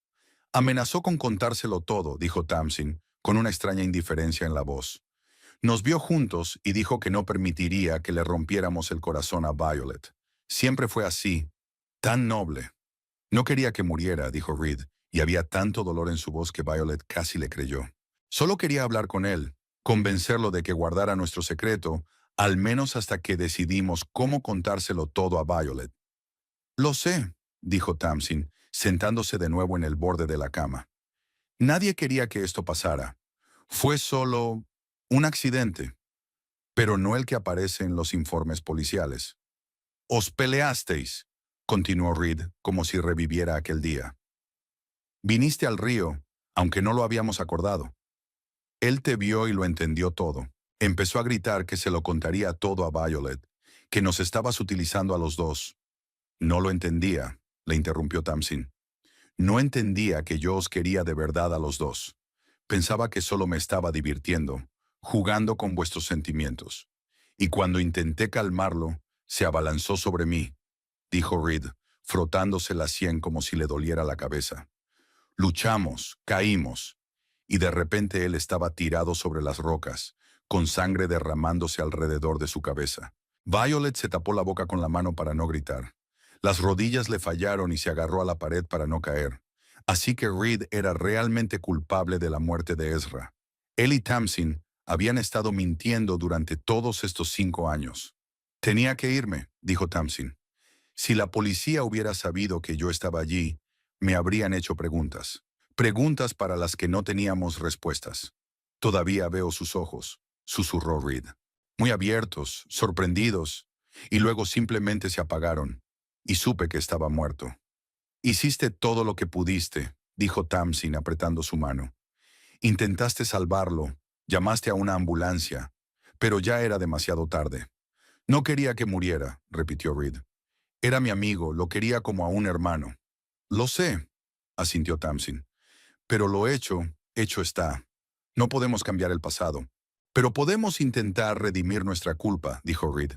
«Amenazó con contárselo todo», dijo Tamsin, con una extraña indiferencia en la voz. «Nos vio juntos y dijo que no permitiría que le rompiéramos el corazón a Violet. Siempre fue así, tan noble». «No quería que muriera», dijo Reed, y había tanto dolor en su voz que Violet casi le creyó. «Solo quería hablar con él, convencerlo de que guardara nuestro secreto, al menos hasta que decidimos cómo contárselo todo a Violet». «Lo sé», dijo Tamsin, sentándose de nuevo en el borde de la cama. «Nadie quería que esto pasara. Fue solo un accidente, pero no el que aparece en los informes policiales». «Os peleasteis», continuó Reed, como si reviviera aquel día. «Viniste al río, aunque no lo habíamos acordado. Él te vio y lo entendió todo. Empezó a gritar que se lo contaría todo a Violet, que nos estabas utilizando a los dos». «No lo entendía», le interrumpió Tamsin. «No entendía que yo os quería de verdad a los dos. Pensaba que solo me estaba divirtiendo, jugando con vuestros sentimientos. Y cuando intenté calmarlo, se abalanzó sobre mí», dijo Reed, frotándose la sien como si le doliera la cabeza. «Luchamos, caímos, y de repente él estaba tirado sobre las rocas, con sangre derramándose alrededor de su cabeza». Violet se tapó la boca con la mano para no gritar. Las rodillas le fallaron y se agarró a la pared para no caer. Así que Reed era realmente culpable de la muerte de Ezra. Él y Tamsin habían estado mintiendo durante todos estos 5 años. «Tenía que irme», dijo Tamsin. «Si la policía hubiera sabido que yo estaba allí, me habrían hecho preguntas. Preguntas para las que no teníamos respuestas». «Todavía veo sus ojos», susurró Reed. «Muy abiertos, sorprendidos, y luego simplemente se apagaron, y supe que estaba muerto». «Hiciste todo lo que pudiste», dijo Tamsin apretando su mano. «Intentaste salvarlo, llamaste a una ambulancia, pero ya era demasiado tarde». No quería que muriera, repitió Reed. Era mi amigo, lo quería como a un hermano. Lo sé, asintió Tamsin. Pero lo hecho, hecho está. No podemos cambiar el pasado. Pero podemos intentar redimir nuestra culpa, dijo Reed.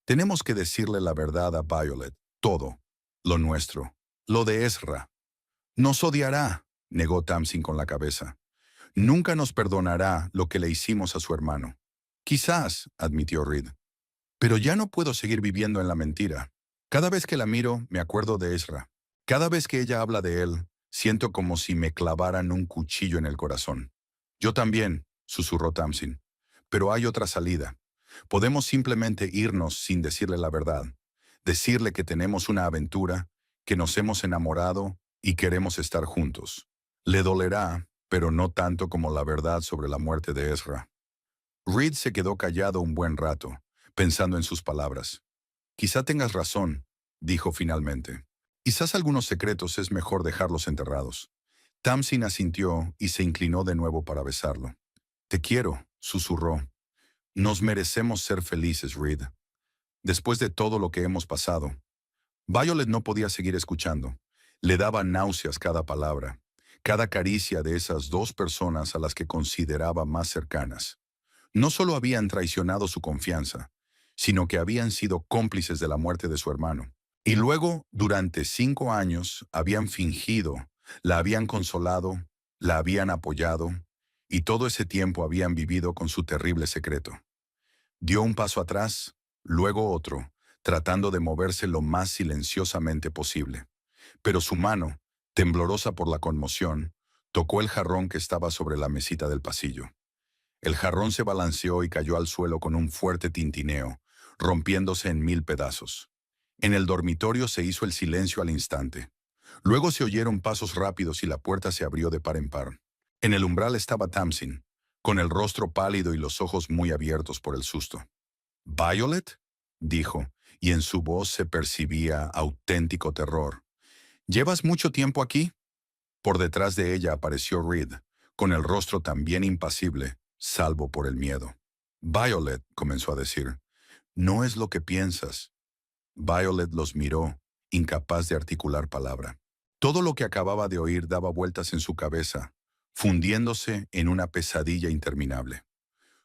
Tenemos que decirle la verdad a Violet, todo, lo nuestro, lo de Ezra. Nos odiará, negó Tamsin con la cabeza. Nunca nos perdonará lo que le hicimos a su hermano. Quizás, admitió Reed. Pero ya no puedo seguir viviendo en la mentira. Cada vez que la miro, me acuerdo de Ezra. Cada vez que ella habla de él, siento como si me clavaran un cuchillo en el corazón. Yo también, susurró Tamsin. Pero hay otra salida. Podemos simplemente irnos sin decirle la verdad. Decirle que tenemos una aventura, que nos hemos enamorado y queremos estar juntos. Le dolerá, pero no tanto como la verdad sobre la muerte de Ezra. Reed se quedó callado un buen rato, pensando en sus palabras. Quizá tengas razón, dijo finalmente. Quizás algunos secretos es mejor dejarlos enterrados. Tamsin asintió y se inclinó de nuevo para besarlo. Te quiero, susurró. Nos merecemos ser felices, Reed. Después de todo lo que hemos pasado. Violet no podía seguir escuchando. Le daba náuseas cada palabra, cada caricia de esas dos personas a las que consideraba más cercanas. No solo habían traicionado su confianza, sino que habían sido cómplices de la muerte de su hermano. Y luego, durante 5 años, habían fingido, la habían consolado, la habían apoyado, y todo ese tiempo habían vivido con su terrible secreto. Dio un paso atrás, luego otro, tratando de moverse lo más silenciosamente posible. Pero su mano, temblorosa por la conmoción, tocó el jarrón que estaba sobre la mesita del pasillo. El jarrón se balanceó y cayó al suelo con un fuerte tintineo, rompiéndose en 1000 pedazos. En el dormitorio se hizo el silencio al instante. Luego se oyeron pasos rápidos y la puerta se abrió de par en par. En el umbral estaba Tamsin, con el rostro pálido y los ojos muy abiertos por el susto. «¿Violet?», dijo, y en su voz se percibía auténtico terror. «¿Llevas mucho tiempo aquí?». Por detrás de ella apareció Reed, con el rostro también impasible, salvo por el miedo. «Violet», comenzó a decir, «no es lo que piensas». Violet los miró, incapaz de articular palabra. Todo lo que acababa de oír daba vueltas en su cabeza, fundiéndose en una pesadilla interminable.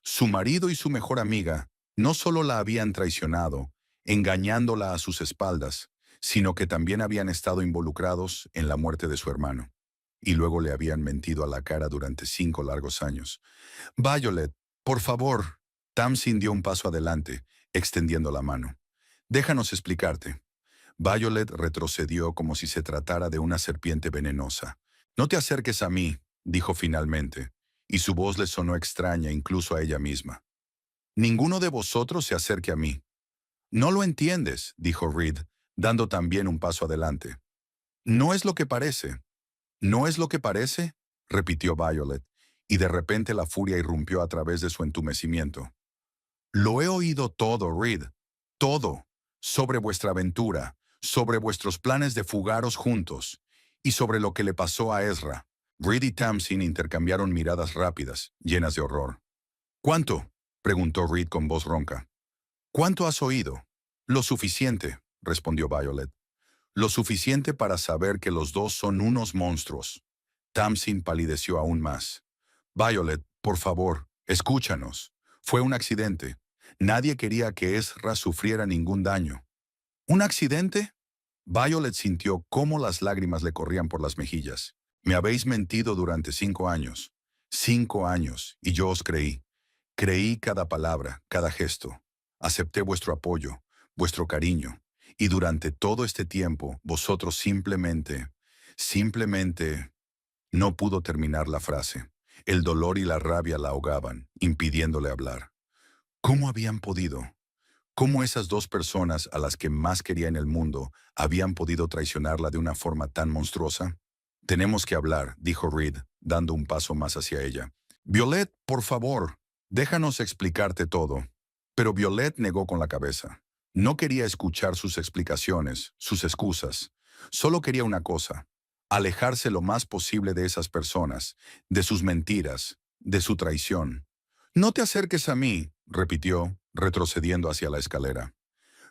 Su marido y su mejor amiga no solo la habían traicionado, engañándola a sus espaldas, sino que también habían estado involucrados en la muerte de su hermano. Y luego le habían mentido a la cara durante 5 largos años. «Violet, por favor». Tamsin dio un paso adelante, extendiendo la mano. «Déjanos explicarte». Violet retrocedió como si se tratara de una serpiente venenosa. «No te acerques a mí», dijo finalmente, y su voz le sonó extraña incluso a ella misma. «Ninguno de vosotros se acerque a mí». «No lo entiendes», dijo Reed, dando también un paso adelante. «No es lo que parece». «¿No es lo que parece?», repitió Violet, y de repente la furia irrumpió a través de su entumecimiento. «Lo he oído todo, Reed. Todo. Sobre vuestra aventura, sobre vuestros planes de fugaros juntos, y sobre lo que le pasó a Ezra». Reed y Tamsin intercambiaron miradas rápidas, llenas de horror. «¿Cuánto?», preguntó Reed con voz ronca. «¿Cuánto has oído?». «Lo suficiente», respondió Violet. «Lo suficiente para saber que los dos son unos monstruos». Tamsin palideció aún más. «Violet, por favor, escúchanos. Fue un accidente. Nadie quería que Ezra sufriera ningún daño». «¿Un accidente?». Violet sintió cómo las lágrimas le corrían por las mejillas. «Me habéis mentido durante 5 años. 5 años, y yo os creí. Creí cada palabra, cada gesto. Acepté vuestro apoyo, vuestro cariño. Y durante todo este tiempo, vosotros simplemente... No pudo terminar la frase. El dolor y la rabia la ahogaban, impidiéndole hablar. ¿Cómo habían podido? ¿Cómo esas dos personas a las que más quería en el mundo habían podido traicionarla de una forma tan monstruosa? «Tenemos que hablar», dijo Reed, dando un paso más hacia ella. «Violet, por favor, déjanos explicarte todo». Pero Violet negó con la cabeza. No quería escuchar sus explicaciones, sus excusas. Solo quería una cosa: alejarse lo más posible de esas personas, de sus mentiras, de su traición. «No te acerques a mí», repitió, retrocediendo hacia la escalera.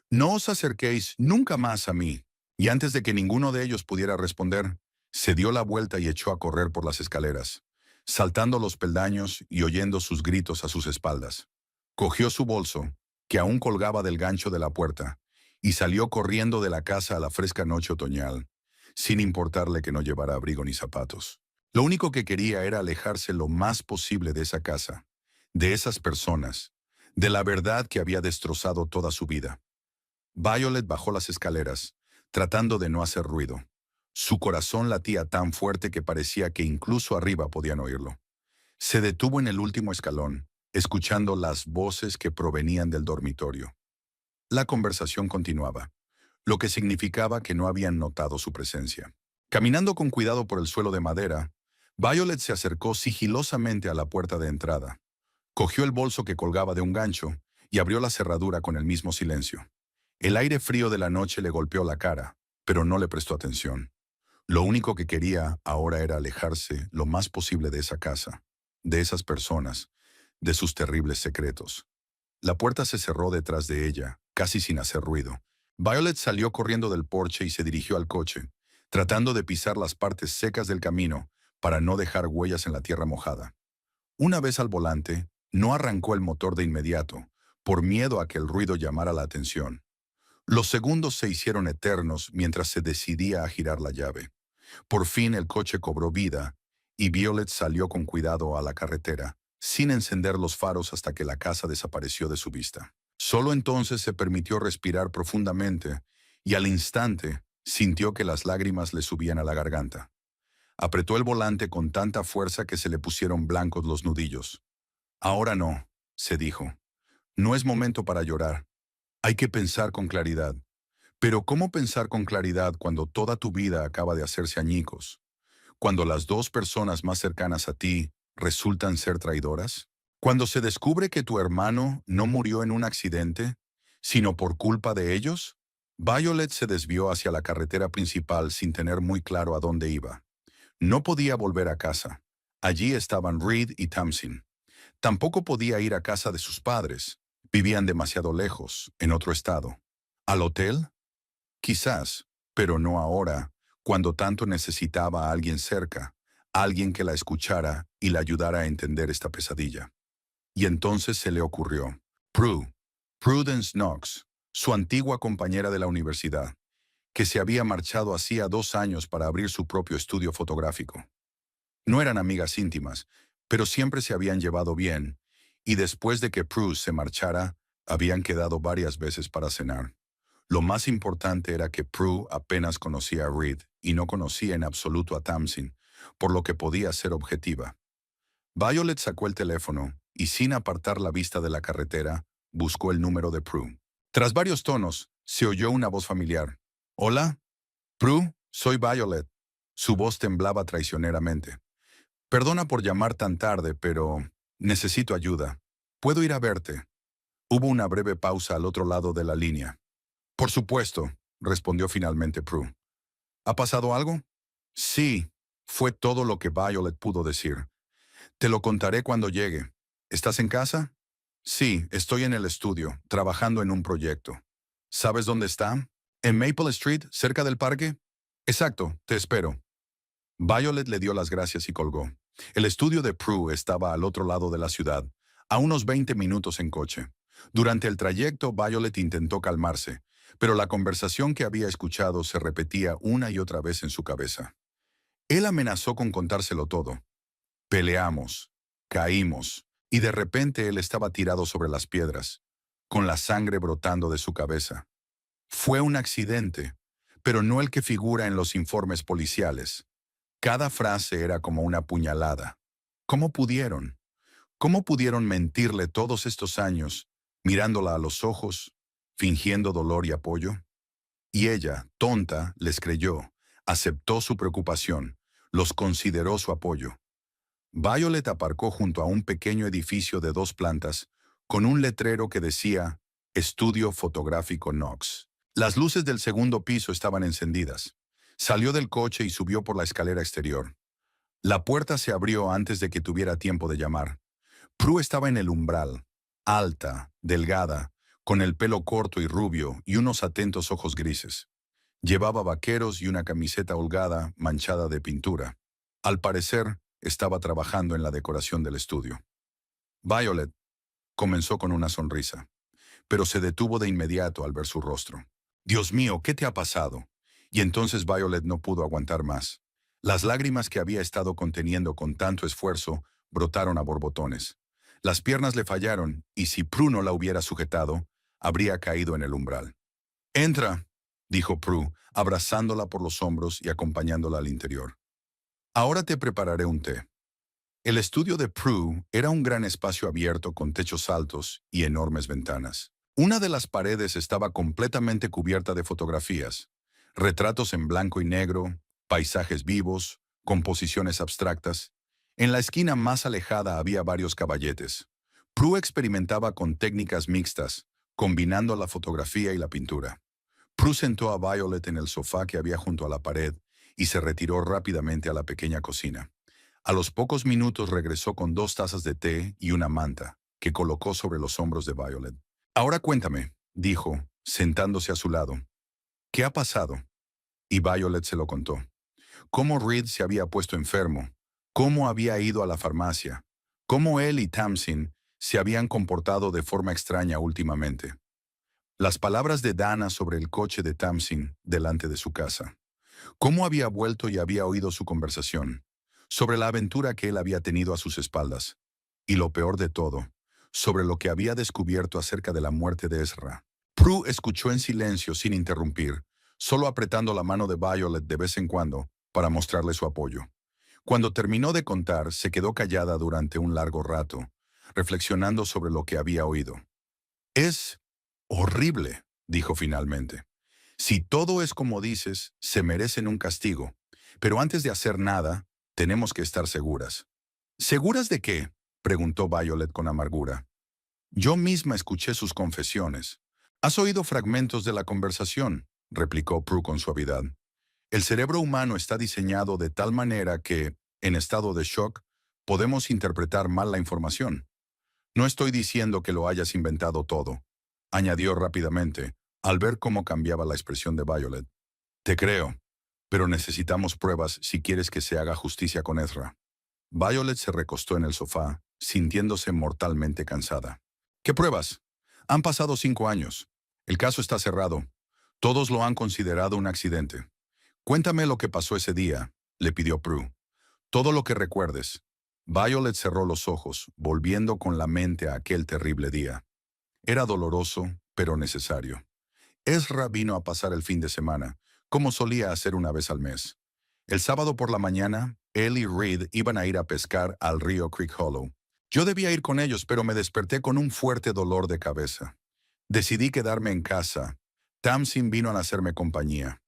No os acerquéis nunca más a mí. Y antes de que ninguno de ellos pudiera responder, se dio la vuelta y echó a correr por las escaleras, saltando los peldaños y oyendo sus gritos a sus espaldas. Cogió su bolso, que aún colgaba del gancho de la puerta, y salió corriendo de la casa a la fresca noche otoñal, sin importarle que no llevara abrigo ni zapatos. Lo único que quería era alejarse lo más posible de esa casa, de esas personas, de la verdad que había destrozado toda su vida. Violet bajó las escaleras, tratando de no hacer ruido. Su corazón latía tan fuerte que parecía que incluso arriba podían oírlo. Se detuvo en el último escalón, escuchando las voces que provenían del dormitorio. La conversación continuaba, lo que significaba que no habían notado su presencia. Caminando con cuidado por el suelo de madera, Violet se acercó sigilosamente a la puerta de entrada. Cogió el bolso que colgaba de un gancho y abrió la cerradura con el mismo silencio. El aire frío de la noche le golpeó la cara, pero no le prestó atención. Lo único que quería ahora era alejarse lo más posible de esa casa, de esas personas, de sus terribles secretos. La puerta se cerró detrás de ella, casi sin hacer ruido. Violet salió corriendo del porche y se dirigió al coche, tratando de pisar las partes secas del camino para no dejar huellas en la tierra mojada. Una vez al volante, no arrancó el motor de inmediato, por miedo a que el ruido llamara la atención. Los segundos se hicieron eternos mientras se decidía a girar la llave. Por fin el coche cobró vida y Violet salió con cuidado a la carretera, sin encender los faros hasta que la casa desapareció de su vista. Solo entonces se permitió respirar profundamente y al instante sintió que las lágrimas le subían a la garganta. Apretó el volante con tanta fuerza que se le pusieron blancos los nudillos. Ahora no, se dijo. No es momento para llorar. Hay que pensar con claridad. Pero ¿cómo pensar con claridad cuando toda tu vida acaba de hacerse añicos? Cuando las dos personas más cercanas a ti resultan ser traidoras? Cuando se descubre que tu hermano no murió en un accidente, sino por culpa de ellos? Violet se desvió hacia la carretera principal sin tener muy claro a dónde iba. No podía volver a casa. Allí estaban Reed y Tamsin. Tampoco podía ir a casa de sus padres. Vivían demasiado lejos, en otro estado. ¿Al hotel? Quizás, pero no ahora, cuando tanto necesitaba a alguien cerca, alguien que la escuchara y la ayudara a entender esta pesadilla. Y entonces se le ocurrió. Prudence Knox, su antigua compañera de la universidad, que se había marchado hacía 2 años para abrir su propio estudio fotográfico. No eran amigas íntimas, pero siempre se habían llevado bien, y después de que Prue se marchara, habían quedado varias veces para cenar. Lo más importante era que Prue apenas conocía a Reed y no conocía en absoluto a Tamsin, por lo que podía ser objetiva. Violet sacó el teléfono y sin apartar la vista de la carretera, buscó el número de Prue. Tras varios tonos, se oyó una voz familiar. «Hola, Prue, soy Violet». Su voz temblaba traicioneramente. «Perdona por llamar tan tarde, pero necesito ayuda. ¿Puedo ir a verte?» Hubo una breve pausa al otro lado de la línea. «Por supuesto», respondió finalmente Prue. «¿Ha pasado algo?» «Sí», fue todo lo que Violet pudo decir. «Te lo contaré cuando llegue. ¿Estás en casa?» «Sí, estoy en el estudio, trabajando en un proyecto». «¿Sabes dónde está?» «¿En Maple Street, cerca del parque?» «Exacto, te espero». Violet le dio las gracias y colgó. El estudio de Prue estaba al otro lado de la ciudad, a unos 20 minutos en coche. Durante el trayecto, Violet intentó calmarse, pero la conversación que había escuchado se repetía una y otra vez en su cabeza. Él amenazó con contárselo todo. Peleamos, caímos, y de repente él estaba tirado sobre las piedras, con la sangre brotando de su cabeza. Fue un accidente, pero no el que figura en los informes policiales. Cada frase era como una puñalada. ¿Cómo pudieron? ¿Cómo pudieron mentirle todos estos años, mirándola a los ojos, fingiendo dolor y apoyo? Y ella, tonta, les creyó, aceptó su preocupación, los consideró su apoyo. Violet aparcó junto a un pequeño edificio de 2 plantas, con un letrero que decía Estudio Fotográfico Knox. Las luces del segundo piso estaban encendidas. Salió del coche y subió por la escalera exterior. La puerta se abrió antes de que tuviera tiempo de llamar. Prue estaba en el umbral. alta, delgada, con el pelo corto y rubio y unos atentos ojos grises. Llevaba vaqueros y una camiseta holgada manchada de pintura. Al parecer, estaba trabajando en la decoración del estudio. Violet comenzó con una sonrisa, pero se detuvo de inmediato al ver su rostro. «Dios mío, ¿qué te ha pasado?» Y entonces Violet no pudo aguantar más. Las lágrimas que había estado conteniendo con tanto esfuerzo brotaron a borbotones. Las piernas le fallaron, y si Prue no la hubiera sujetado, habría caído en el umbral. «Entra», dijo Prue, abrazándola por los hombros y acompañándola al interior. «Ahora te prepararé un té». El estudio de Prue era un gran espacio abierto con techos altos y enormes ventanas. Una de las paredes estaba completamente cubierta de fotografías, retratos en blanco y negro, paisajes vivos, composiciones abstractas. En la esquina más alejada había varios caballetes. Prue experimentaba con técnicas mixtas, combinando la fotografía y la pintura. Prue sentó a Violet en el sofá que había junto a la pared y se retiró rápidamente a la pequeña cocina. A los pocos minutos regresó con 2 tazas de té y una manta, que colocó sobre los hombros de Violet. «Ahora cuéntame», dijo, sentándose a su lado. «¿Qué ha pasado?» Y Violet se lo contó. Cómo Reed se había puesto enfermo, cómo había ido a la farmacia, cómo él y Tamsin se habían comportado de forma extraña últimamente. Las palabras de Dana sobre el coche de Tamsin delante de su casa. Cómo había vuelto y había oído su conversación. Sobre la aventura que él había tenido a sus espaldas. Y lo peor de todo, sobre lo que había descubierto acerca de la muerte de Ezra. Prue escuchó en silencio sin interrumpir, solo apretando la mano de Violet de vez en cuando para mostrarle su apoyo. Cuando terminó de contar, se quedó callada durante un largo rato, reflexionando sobre lo que había oído. «Es horrible», dijo finalmente. «Si todo es como dices, se merecen un castigo. Pero antes de hacer nada, tenemos que estar seguras». «¿Seguras de qué?», preguntó Violet con amargura. «Yo misma escuché sus confesiones». «Has oído fragmentos de la conversación», replicó Prue con suavidad. «El cerebro humano está diseñado de tal manera que, en estado de shock, podemos interpretar mal la información. No estoy diciendo que lo hayas inventado todo», añadió rápidamente, al ver cómo cambiaba la expresión de Violet. «Te creo, pero necesitamos pruebas si quieres que se haga justicia con Ezra». Violet se recostó en el sofá, sintiéndose mortalmente cansada. «¿Qué pruebas? Han pasado 5 años. El caso está cerrado. Todos lo han considerado un accidente. Cuéntame lo que pasó ese día», le pidió Prue. «Todo lo que recuerdes». Violet cerró los ojos, volviendo con la mente a aquel terrible día. Era doloroso, pero necesario. Ezra vino a pasar el fin de semana, como solía hacer una vez al mes. El sábado por la mañana, él y Reed iban a ir a pescar al río Creek Hollow. Yo debía ir con ellos, pero me desperté con un fuerte dolor de cabeza. Decidí quedarme en casa. Tamsin vino a hacerme compañía.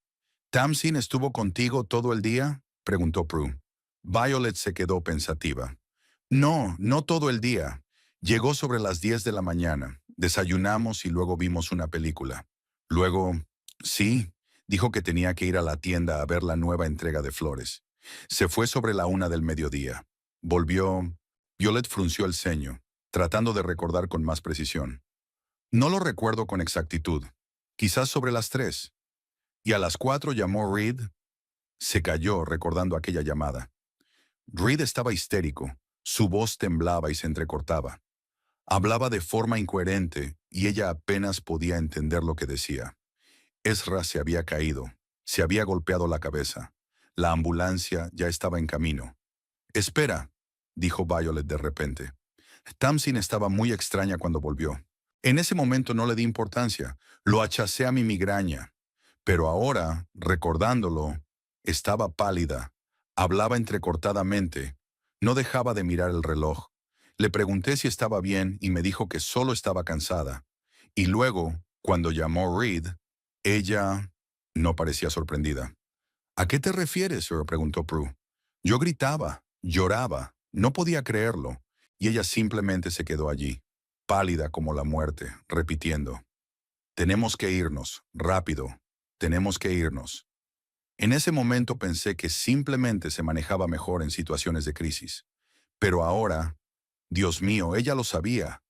«¿Tamsin estuvo contigo todo el día?», preguntó Prue. Violet se quedó pensativa. «No, no todo el día. Llegó sobre las 10 de la mañana. Desayunamos y luego vimos una película. Luego, sí, dijo que tenía que ir a la tienda a ver la nueva entrega de flores. Se fue sobre la 1 del mediodía. Volvió». Violet frunció el ceño, tratando de recordar con más precisión. «No lo recuerdo con exactitud. Quizás sobre las 3. ¿Y a las 4 llamó Reed?» Se calló recordando aquella llamada. Reed estaba histérico. Su voz temblaba y se entrecortaba. Hablaba de forma incoherente y ella apenas podía entender lo que decía. Ezra se había caído. Se había golpeado la cabeza. La ambulancia ya estaba en camino. «Espera», dijo Violet de repente. «Tamsin estaba muy extraña cuando volvió. En ese momento no le di importancia. Lo achacé a mi migraña. Pero ahora, recordándolo, estaba pálida. Hablaba entrecortadamente. No dejaba de mirar el reloj. Le pregunté si estaba bien y me dijo que solo estaba cansada. Y luego, cuando llamó Reed, ella no parecía sorprendida. «¿A qué te refieres?», preguntó Prue. «Yo gritaba, lloraba, no podía creerlo, y ella simplemente se quedó allí, pálida como la muerte, repitiendo: «Tenemos que irnos, rápido, tenemos que irnos». En ese momento pensé que simplemente se manejaba mejor en situaciones de crisis. Pero ahora, Dios mío, ella lo sabía.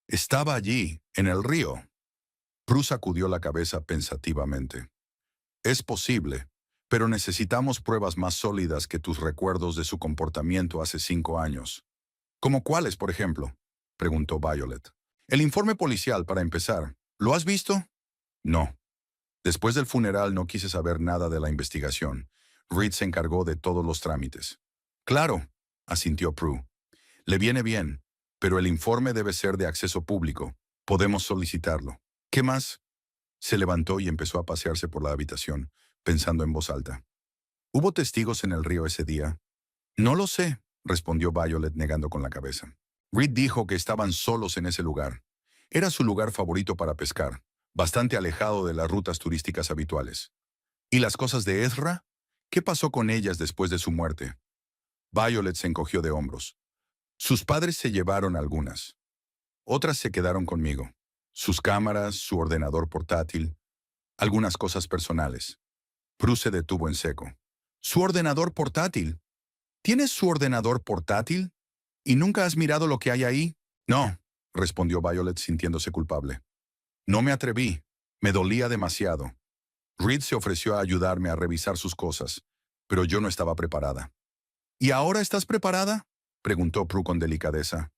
Estaba allí, en el río. Prue sacudió la cabeza pensativamente. Es posible, pero necesitamos pruebas más sólidas que tus recuerdos de su comportamiento hace 5 años. ¿Cómo cuáles, por ejemplo? Preguntó Violet. El informe policial, para empezar. ¿Lo has visto? No. Después del funeral no quise saber nada de la investigación. Reed se encargó de todos los trámites. Claro, asintió Prue. Le viene bien, pero el informe debe ser de acceso público. Podemos solicitarlo. ¿Qué más? Se levantó y empezó a pasearse por la habitación, pensando en voz alta. ¿Hubo testigos en el río ese día? No lo sé, respondió Violet negando con la cabeza. Reed dijo que estaban solos en ese lugar. Era su lugar favorito para pescar, bastante alejado de las rutas turísticas habituales. ¿Y las cosas de Ezra? ¿Qué pasó con ellas después de su muerte? Violet se encogió de hombros. Sus padres se llevaron algunas. Otras se quedaron conmigo. Sus cámaras, su ordenador portátil, algunas cosas personales. Prue se detuvo en seco. ¿Su ordenador portátil? ¿Tienes su ordenador portátil? ¿Y nunca has mirado lo que hay ahí? No, respondió Violet sintiéndose culpable. No me atreví. Me dolía demasiado. Reed se ofreció a ayudarme a revisar sus cosas, pero yo no estaba preparada. ¿Y ahora estás preparada? Preguntó Prue con delicadeza.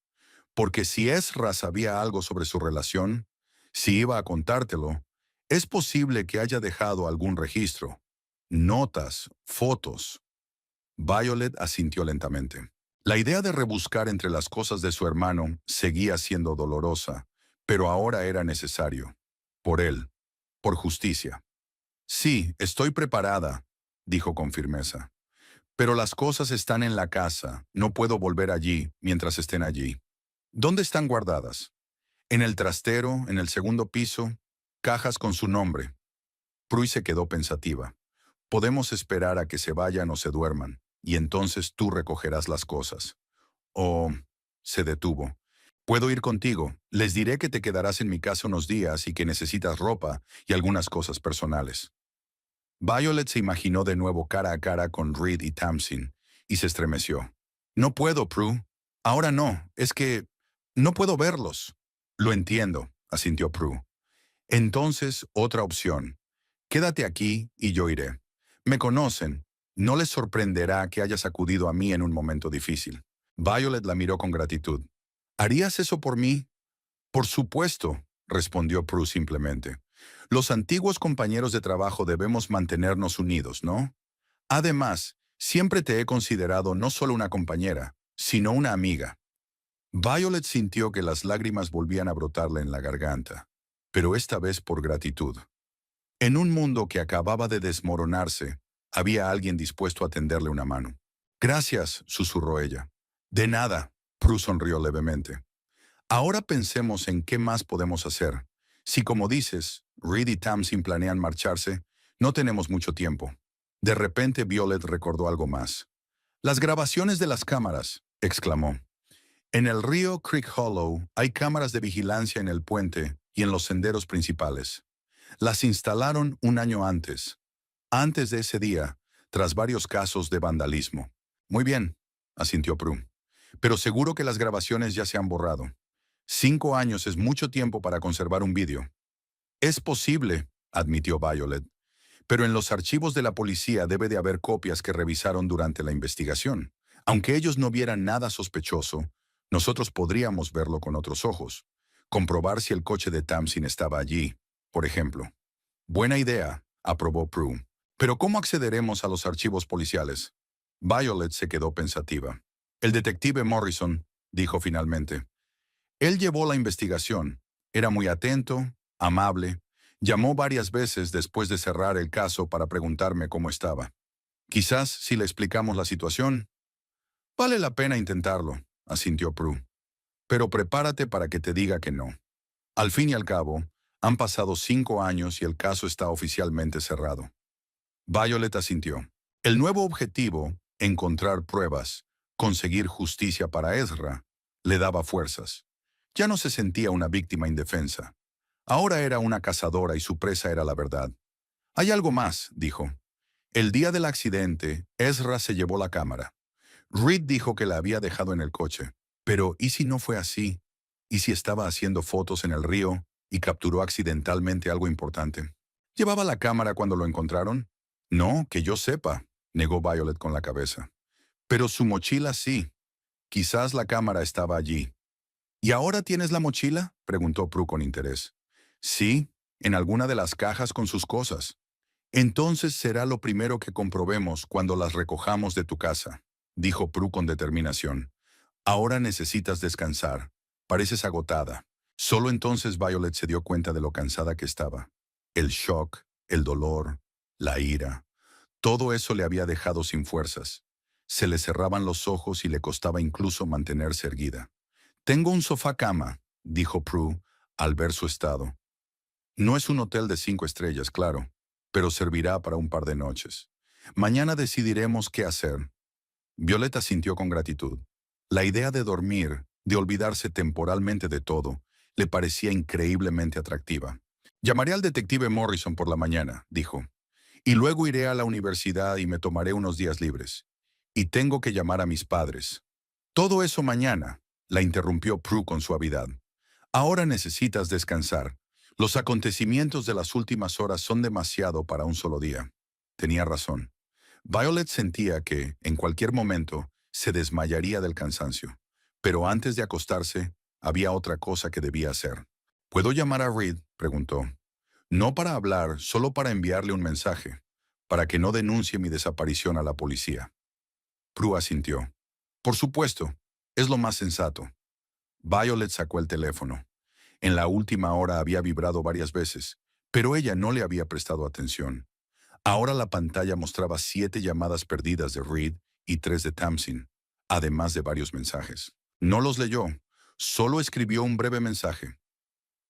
Porque si Ezra sabía algo sobre su relación, si iba a contártelo, es posible que haya dejado algún registro, notas, fotos. Violet asintió lentamente. La idea de rebuscar entre las cosas de su hermano seguía siendo dolorosa, pero ahora era necesario. Por él. Por justicia. Sí, estoy preparada, dijo con firmeza. Pero las cosas están en la casa. No puedo volver allí mientras estén allí. ¿Dónde están guardadas? En el trastero, en el segundo piso, cajas con su nombre. Prue se quedó pensativa. Podemos esperar a que se vayan o se duerman, y entonces tú recogerás las cosas. O se detuvo. Puedo ir contigo. Les diré que te quedarás en mi casa unos días y que necesitas ropa y algunas cosas personales. Violet se imaginó de nuevo cara a cara con Reed y Tamsin, y se estremeció. No puedo, Prue. Ahora no, es que no puedo verlos. Lo entiendo, asintió Prue. Entonces, otra opción. Quédate aquí y yo iré. Me conocen. No les sorprenderá que hayas acudido a mí en un momento difícil. Violet la miró con gratitud. ¿Harías eso por mí? Por supuesto, respondió Prue simplemente. Los antiguos compañeros de trabajo debemos mantenernos unidos, ¿no? Además, siempre te he considerado no solo una compañera, sino una amiga. Violet sintió que las lágrimas volvían a brotarle en la garganta, pero esta vez por gratitud. En un mundo que acababa de desmoronarse, había alguien dispuesto a tenderle una mano. Gracias, susurró ella. De nada, Prue sonrió levemente. Ahora pensemos en qué más podemos hacer. Si, como dices, Reed y Tamsin planean marcharse, no tenemos mucho tiempo. De repente Violet recordó algo más. Las grabaciones de las cámaras, exclamó. En el río Creek Hollow hay cámaras de vigilancia en el puente y en los senderos principales. Las instalaron un año antes de ese día, tras varios casos de vandalismo. Muy bien, asintió Prue. Pero seguro que las grabaciones ya se han borrado. 5 años es mucho tiempo para conservar un vídeo. Es posible, admitió Violet, pero en los archivos de la policía debe de haber copias que revisaron durante la investigación. Aunque ellos no vieran nada sospechoso, nosotros podríamos verlo con otros ojos. Comprobar si el coche de Tamsin estaba allí, por ejemplo. Buena idea, aprobó Prue. Pero ¿cómo accederemos a los archivos policiales? Violet se quedó pensativa. El detective Morrison, dijo finalmente. Él llevó la investigación. Era muy atento, amable. Llamó varias veces después de cerrar el caso para preguntarme cómo estaba. Quizás si le explicamos la situación. Vale la pena intentarlo, asintió Prue. Pero prepárate para que te diga que no. Al fin y al cabo, han pasado 5 años y el caso está oficialmente cerrado. Violet asintió. El nuevo objetivo, encontrar pruebas, conseguir justicia para Ezra, le daba fuerzas. Ya no se sentía una víctima indefensa. Ahora era una cazadora y su presa era la verdad. Hay algo más, dijo. El día del accidente, Ezra se llevó la cámara. Reed dijo que la había dejado en el coche. Pero, ¿y si no fue así? ¿Y si estaba haciendo fotos en el río y capturó accidentalmente algo importante? ¿Llevaba la cámara cuando lo encontraron? No, que yo sepa, negó Violet con la cabeza. Pero su mochila sí. Quizás la cámara estaba allí. ¿Y ahora tienes la mochila?, preguntó Prue con interés. Sí, en alguna de las cajas con sus cosas. Entonces será lo primero que comprobemos cuando las recojamos de tu casa, dijo Prue con determinación. Ahora necesitas descansar. Pareces agotada. Solo entonces Violet se dio cuenta de lo cansada que estaba. El shock, el dolor, la ira. Todo eso le había dejado sin fuerzas. Se le cerraban los ojos y le costaba incluso mantenerse erguida. Tengo un sofá-cama, dijo Prue al ver su estado. No es un hotel de 5 estrellas, claro, pero servirá para un par de noches. Mañana decidiremos qué hacer. Violeta sintió con gratitud. La idea de dormir, de olvidarse temporalmente de todo, le parecía increíblemente atractiva. Llamaré al detective Morrison por la mañana, dijo, y luego iré a la universidad y me tomaré unos días libres. Y tengo que llamar a mis padres. Todo eso mañana, la interrumpió Prue con suavidad. Ahora necesitas descansar. Los acontecimientos de las últimas horas son demasiado para un solo día. Tenía razón. Violet sentía que, en cualquier momento, se desmayaría del cansancio. Pero antes de acostarse, había otra cosa que debía hacer. ¿Puedo llamar a Reed?, preguntó. No para hablar, solo para enviarle un mensaje, para que no denuncie mi desaparición a la policía. Prue asintió. Por supuesto, es lo más sensato. Violet sacó el teléfono. En la última hora había vibrado varias veces, pero ella no le había prestado atención. Ahora la pantalla mostraba 7 llamadas perdidas de Reed y 3 de Tamsin, además de varios mensajes. No los leyó, solo escribió un breve mensaje.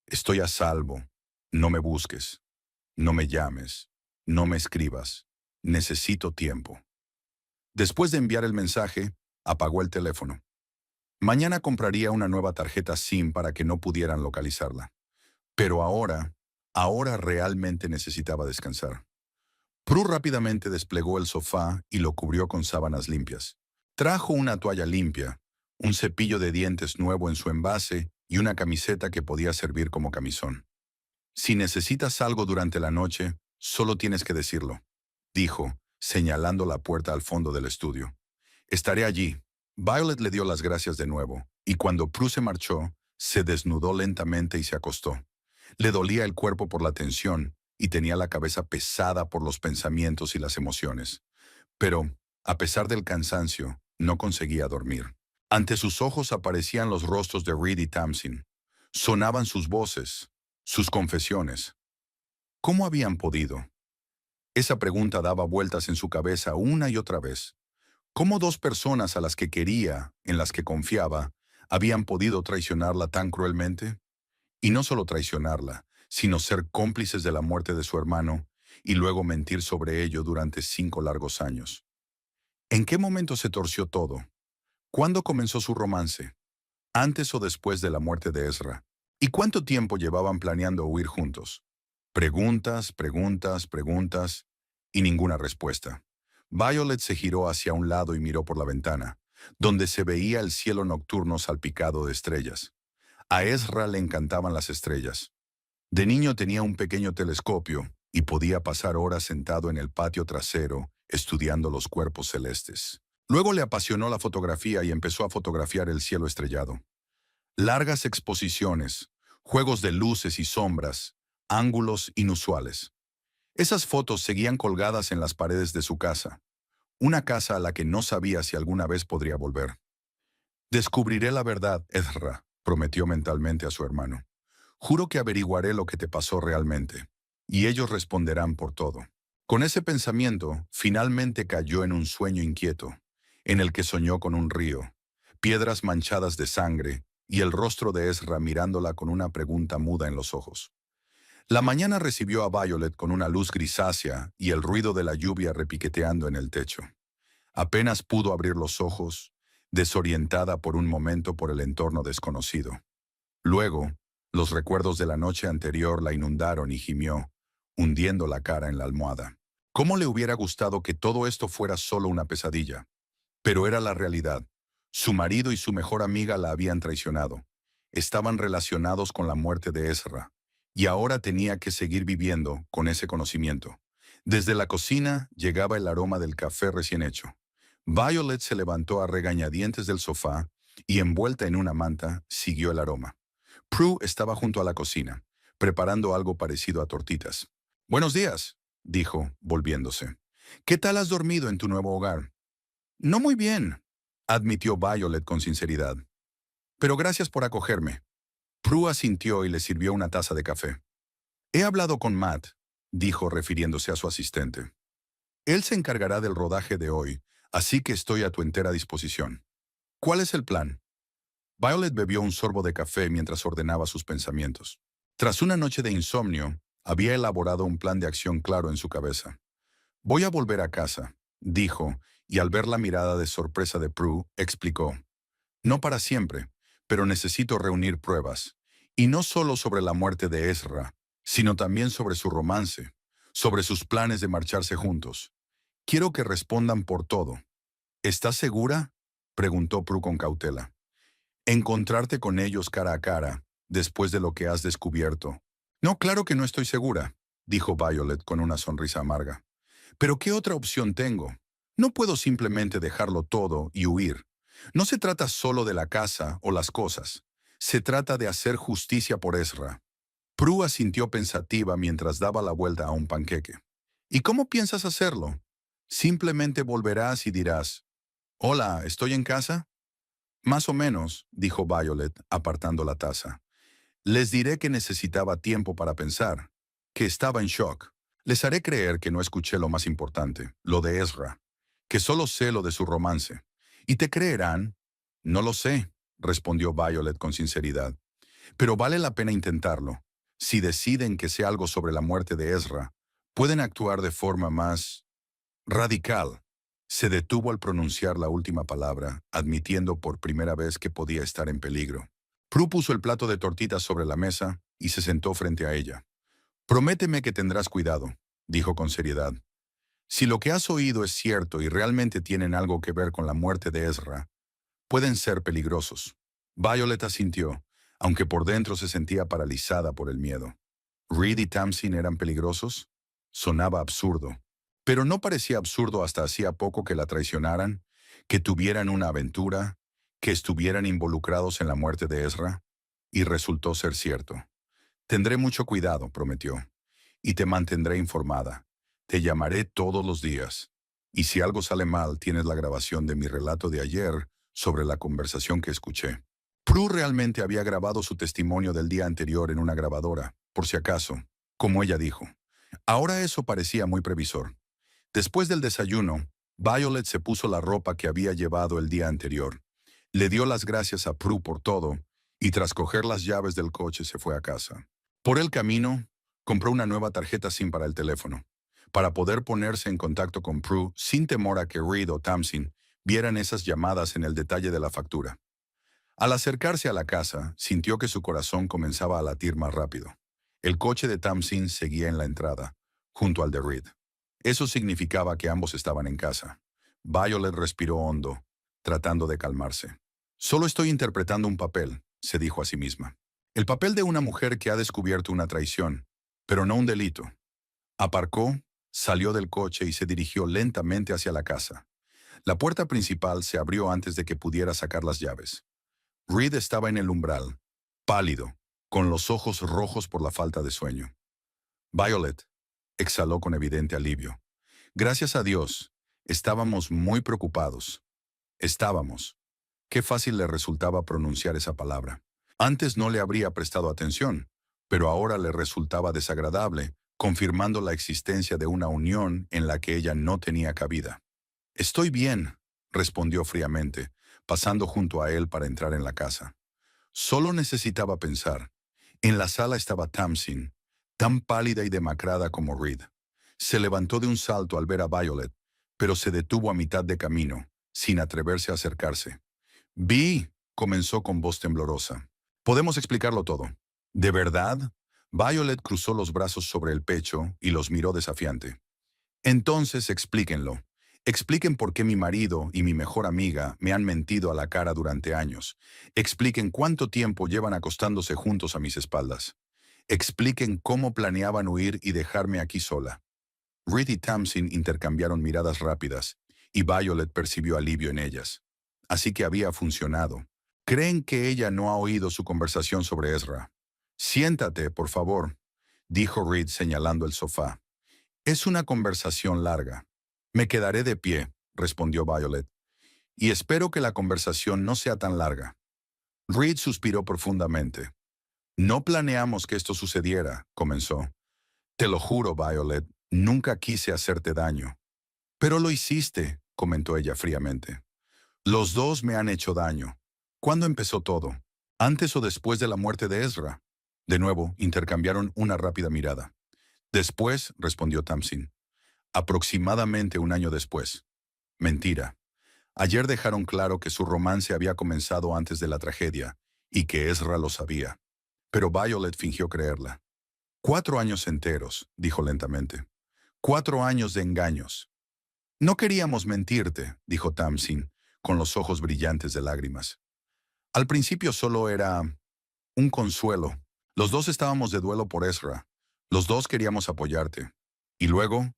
Estoy a salvo. No me busques. No me llames. No me escribas. Necesito tiempo. Después de enviar el mensaje, apagó el teléfono. Mañana compraría una nueva tarjeta SIM para que no pudieran localizarla. Pero ahora realmente necesitaba descansar. Prue rápidamente desplegó el sofá y lo cubrió con sábanas limpias. Trajo una toalla limpia, un cepillo de dientes nuevo en su envase y una camiseta que podía servir como camisón. Si necesitas algo durante la noche, solo tienes que decirlo, dijo, señalando la puerta al fondo del estudio. Estaré allí. Violet le dio las gracias de nuevo, y cuando Prue se marchó, se desnudó lentamente y se acostó. Le dolía el cuerpo por la tensión y tenía la cabeza pesada por los pensamientos y las emociones. Pero, a pesar del cansancio, no conseguía dormir. Ante sus ojos aparecían los rostros de Reed y Tamsin. Sonaban sus voces, sus confesiones. ¿Cómo habían podido? Esa pregunta daba vueltas en su cabeza una y otra vez. ¿Cómo 2 personas a las que quería, en las que confiaba, habían podido traicionarla tan cruelmente? Y no solo traicionarla, sino ser cómplices de la muerte de su hermano y luego mentir sobre ello durante 5 largos años. ¿En qué momento se torció todo? ¿Cuándo comenzó su romance? ¿Antes o después de la muerte de Ezra? ¿Y cuánto tiempo llevaban planeando huir juntos? Preguntas, preguntas, preguntas, y ninguna respuesta. Violet se giró hacia un lado y miró por la ventana, donde se veía el cielo nocturno salpicado de estrellas. A Ezra le encantaban las estrellas. De niño tenía un pequeño telescopio y podía pasar horas sentado en el patio trasero estudiando los cuerpos celestes. Luego le apasionó la fotografía y empezó a fotografiar el cielo estrellado. Largas exposiciones, juegos de luces y sombras, ángulos inusuales. Esas fotos seguían colgadas en las paredes de su casa, una casa a la que no sabía si alguna vez podría volver. Descubriré la verdad, Ezra, prometió mentalmente a su hermano. Juro que averiguaré lo que te pasó realmente, y ellos responderán por todo. Con ese pensamiento, finalmente cayó en un sueño inquieto, en el que soñó con un río, piedras manchadas de sangre y el rostro de Ezra mirándola con una pregunta muda en los ojos. La mañana recibió a Violet con una luz grisácea y el ruido de la lluvia repiqueteando en el techo. Apenas pudo abrir los ojos, desorientada por un momento por el entorno desconocido. Luego, los recuerdos de la noche anterior la inundaron y gimió, hundiendo la cara en la almohada. ¿Cómo le hubiera gustado que todo esto fuera solo una pesadilla? Pero era la realidad. Su marido y su mejor amiga la habían traicionado. estaban relacionados con la muerte de Ezra, y ahora tenía que seguir viviendo con ese conocimiento. Desde la cocina llegaba el aroma del café recién hecho. Violet se levantó a regañadientes del sofá y, envuelta en una manta, siguió el aroma. Prue estaba junto a la cocina, preparando algo parecido a tortitas. «Buenos días», dijo, volviéndose. «¿Qué tal has dormido en tu nuevo hogar?» «No muy bien», admitió Violet con sinceridad. «Pero gracias por acogerme». Prue asintió y le sirvió una taza de café. «He hablado con Matt», dijo refiriéndose a su asistente. «Él se encargará del rodaje de hoy, así que estoy a tu entera disposición». «¿Cuál es el plan?» Violet bebió un sorbo de café mientras ordenaba sus pensamientos. Tras una noche de insomnio, había elaborado un plan de acción claro en su cabeza. «Voy a volver a casa», dijo, y al ver la mirada de sorpresa de Prue, explicó. «No para siempre, pero necesito reunir pruebas. Y no solo sobre la muerte de Ezra, sino también sobre su romance, sobre sus planes de marcharse juntos. Quiero que respondan por todo». «¿Estás segura?», preguntó Prue con cautela. «Encontrarte con ellos cara a cara, después de lo que has descubierto». «No, claro que no estoy segura», dijo Violet con una sonrisa amarga. «Pero ¿qué otra opción tengo? No puedo simplemente dejarlo todo y huir. No se trata solo de la casa o las cosas. Se trata de hacer justicia por Ezra». Prue asintió pensativa mientras daba la vuelta a un panqueque. «¿Y cómo piensas hacerlo? Simplemente volverás y dirás, «Hola, ¿estoy en casa?». «Más o menos», dijo Violet, apartando la taza. «Les diré que necesitaba tiempo para pensar, que estaba en shock. Les haré creer que no escuché lo más importante, lo de Ezra, que solo sé lo de su romance. ¿Y te creerán?». «No lo sé», respondió Violet con sinceridad. «Pero vale la pena intentarlo. Si deciden que sé algo sobre la muerte de Ezra, pueden actuar de forma más radical». Se detuvo al pronunciar la última palabra, admitiendo por primera vez que podía estar en peligro. Prue puso el plato de tortitas sobre la mesa y se sentó frente a ella. «Prométeme que tendrás cuidado», dijo con seriedad. «Si lo que has oído es cierto y realmente tienen algo que ver con la muerte de Ezra, pueden ser peligrosos». Violet asintió, aunque por dentro se sentía paralizada por el miedo. ¿Reed y Tamsin eran peligrosos? Sonaba absurdo. Pero no parecía absurdo hasta hacía poco que la traicionaran, que tuvieran una aventura, que estuvieran involucrados en la muerte de Ezra. Y resultó ser cierto. «Tendré mucho cuidado», prometió, «y te mantendré informada. Te llamaré todos los días. Y si algo sale mal, tienes la grabación de mi relato de ayer sobre la conversación que escuché». Prue realmente había grabado su testimonio del día anterior en una grabadora, por si acaso, como ella dijo. Ahora eso parecía muy previsor. Después del desayuno, Violet se puso la ropa que había llevado el día anterior. Le dio las gracias a Prue por todo, y tras coger las llaves del coche se fue a casa. Por el camino, compró una nueva tarjeta SIM para el teléfono, para poder ponerse en contacto con Prue sin temor a que Reed o Tamsin vieran esas llamadas en el detalle de la factura. Al acercarse a la casa, sintió que su corazón comenzaba a latir más rápido. El coche de Tamsin seguía en la entrada, junto al de Reed. Eso significaba que ambos estaban en casa. Violet respiró hondo, tratando de calmarse. «Solo estoy interpretando un papel», se dijo a sí misma. «El papel de una mujer que ha descubierto una traición, pero no un delito». Aparcó, salió del coche y se dirigió lentamente hacia la casa. La puerta principal se abrió antes de que pudiera sacar las llaves. Reed estaba en el umbral, pálido, con los ojos rojos por la falta de sueño. «Violet», exhaló con evidente alivio. «Gracias a Dios, estábamos muy preocupados». Estábamos. Qué fácil le resultaba pronunciar esa palabra. Antes no le habría prestado atención, pero ahora le resultaba desagradable, confirmando la existencia de una unión en la que ella no tenía cabida. «Estoy bien», respondió fríamente, pasando junto a él para entrar en la casa. Solo necesitaba pensar. En la sala estaba Tamsin, tan pálida y demacrada como Reed. Se levantó de un salto al ver a Violet, pero se detuvo a mitad de camino, sin atreverse a acercarse. «Vi», comenzó con voz temblorosa. «Podemos explicarlo todo». «¿De verdad?». Violet cruzó los brazos sobre el pecho y los miró desafiante. «Entonces explíquenlo. Expliquen por qué mi marido y mi mejor amiga me han mentido a la cara durante años. Expliquen cuánto tiempo llevan acostándose juntos a mis espaldas. Expliquen cómo planeaban huir y dejarme aquí sola. Reed y Tamsin intercambiaron miradas rápidas, y Violet percibió alivio en ellas. Así que había funcionado. ¿Creen que ella no ha oído su conversación sobre Ezra? Siéntate, por favor, dijo Reed señalando el sofá. Es una conversación larga. Me quedaré de pie, respondió Violet, y espero que la conversación no sea tan larga. Reed suspiró profundamente. No planeamos que esto sucediera, comenzó. Te lo juro, Violet, nunca quise hacerte daño. Pero lo hiciste, comentó ella fríamente. Los dos me han hecho daño. ¿Cuándo empezó todo? ¿Antes o después de la muerte de Ezra? De nuevo, intercambiaron una rápida mirada. Después, respondió Tamsin. Aproximadamente un año después. Mentira. Ayer dejaron claro que su romance había comenzado antes de la tragedia, y que Ezra lo sabía. Pero Violet fingió creerla. 4 años enteros, dijo lentamente. 4 años de engaños. No queríamos mentirte, dijo Tamsin, con los ojos brillantes de lágrimas. Al principio solo era un consuelo. Los dos estábamos de duelo por Ezra. Los dos queríamos apoyarte. Y luego,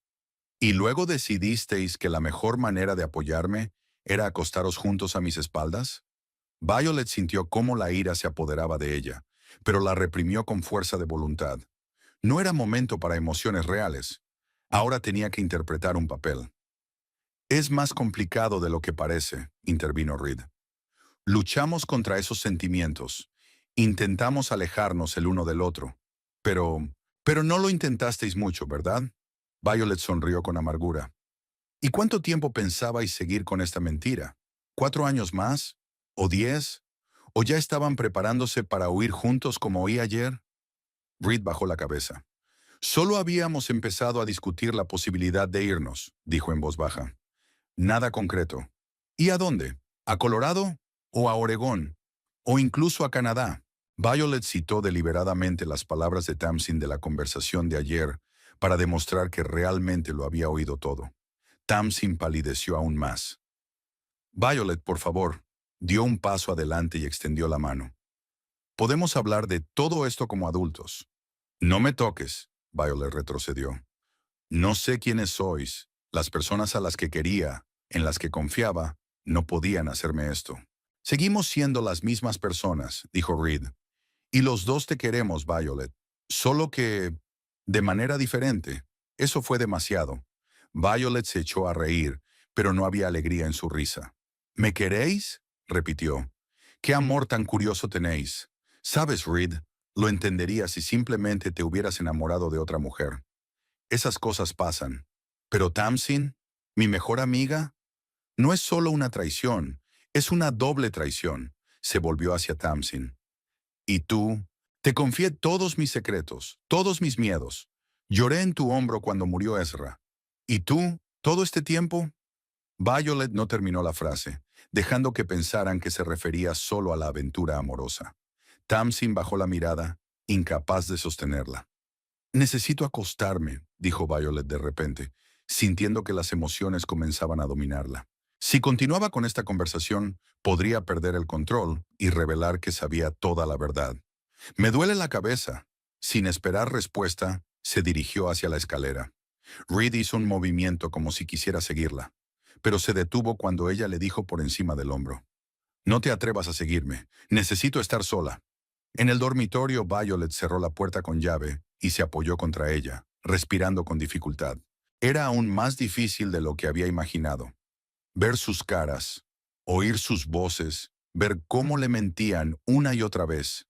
decidisteis que la mejor manera de apoyarme era acostaros juntos a mis espaldas. Violet sintió cómo la ira se apoderaba de ella, pero la reprimió con fuerza de voluntad. No era momento para emociones reales. Ahora tenía que interpretar un papel. Es más complicado de lo que parece, intervino Reed. Luchamos contra esos sentimientos. Intentamos alejarnos el uno del otro. Pero no lo intentasteis mucho, ¿verdad? Violet sonrió con amargura. ¿Y cuánto tiempo pensabais seguir con esta mentira? ¿4 años más? ¿O 10? ¿O ya estaban preparándose para huir juntos como oí ayer? Reed bajó la cabeza. Solo habíamos empezado a discutir la posibilidad de irnos, dijo en voz baja. Nada concreto. ¿Y a dónde? ¿A Colorado? ¿O a Oregón? ¿O incluso a Canadá? Violet citó deliberadamente las palabras de Tamsin de la conversación de ayer para demostrar que realmente lo había oído todo. Tamsin palideció aún más. Violet, por favor, dio un paso adelante y extendió la mano. Podemos hablar de todo esto como adultos. No me toques, Violet retrocedió. No sé quiénes sois. Las personas a las que quería, en las que confiaba, no podían hacerme esto. Seguimos siendo las mismas personas, dijo Reed. Y los dos te queremos, Violet. Solo que, de manera diferente. Eso fue demasiado. Violet se echó a reír, pero no había alegría en su risa. ¿Me queréis? Repitió. ¿Qué amor tan curioso tenéis? Sabes, Reed, lo entenderías si simplemente te hubieras enamorado de otra mujer. Esas cosas pasan. Pero Tamsin, mi mejor amiga, no es solo una traición, es una doble traición. Se volvió hacia Tamsin. Y tú, te confié todos mis secretos, todos mis miedos. Lloré en tu hombro cuando murió Ezra. ¿Y tú, todo este tiempo? Violet no terminó la frase, dejando que pensaran que se refería solo a la aventura amorosa. Tamsin bajó la mirada, incapaz de sostenerla. Necesito acostarme, dijo Violet de repente, sintiendo que las emociones comenzaban a dominarla. Si continuaba con esta conversación, podría perder el control y revelar que sabía toda la verdad. Me duele la cabeza. Sin esperar respuesta, se dirigió hacia la escalera. Reed hizo un movimiento como si quisiera seguirla, pero se detuvo cuando ella le dijo por encima del hombro. No te atrevas a seguirme. Necesito estar sola. En el dormitorio, Violet cerró la puerta con llave y se apoyó contra ella, respirando con dificultad. Era aún más difícil de lo que había imaginado. Ver sus caras, oír sus voces, ver cómo le mentían una y otra vez.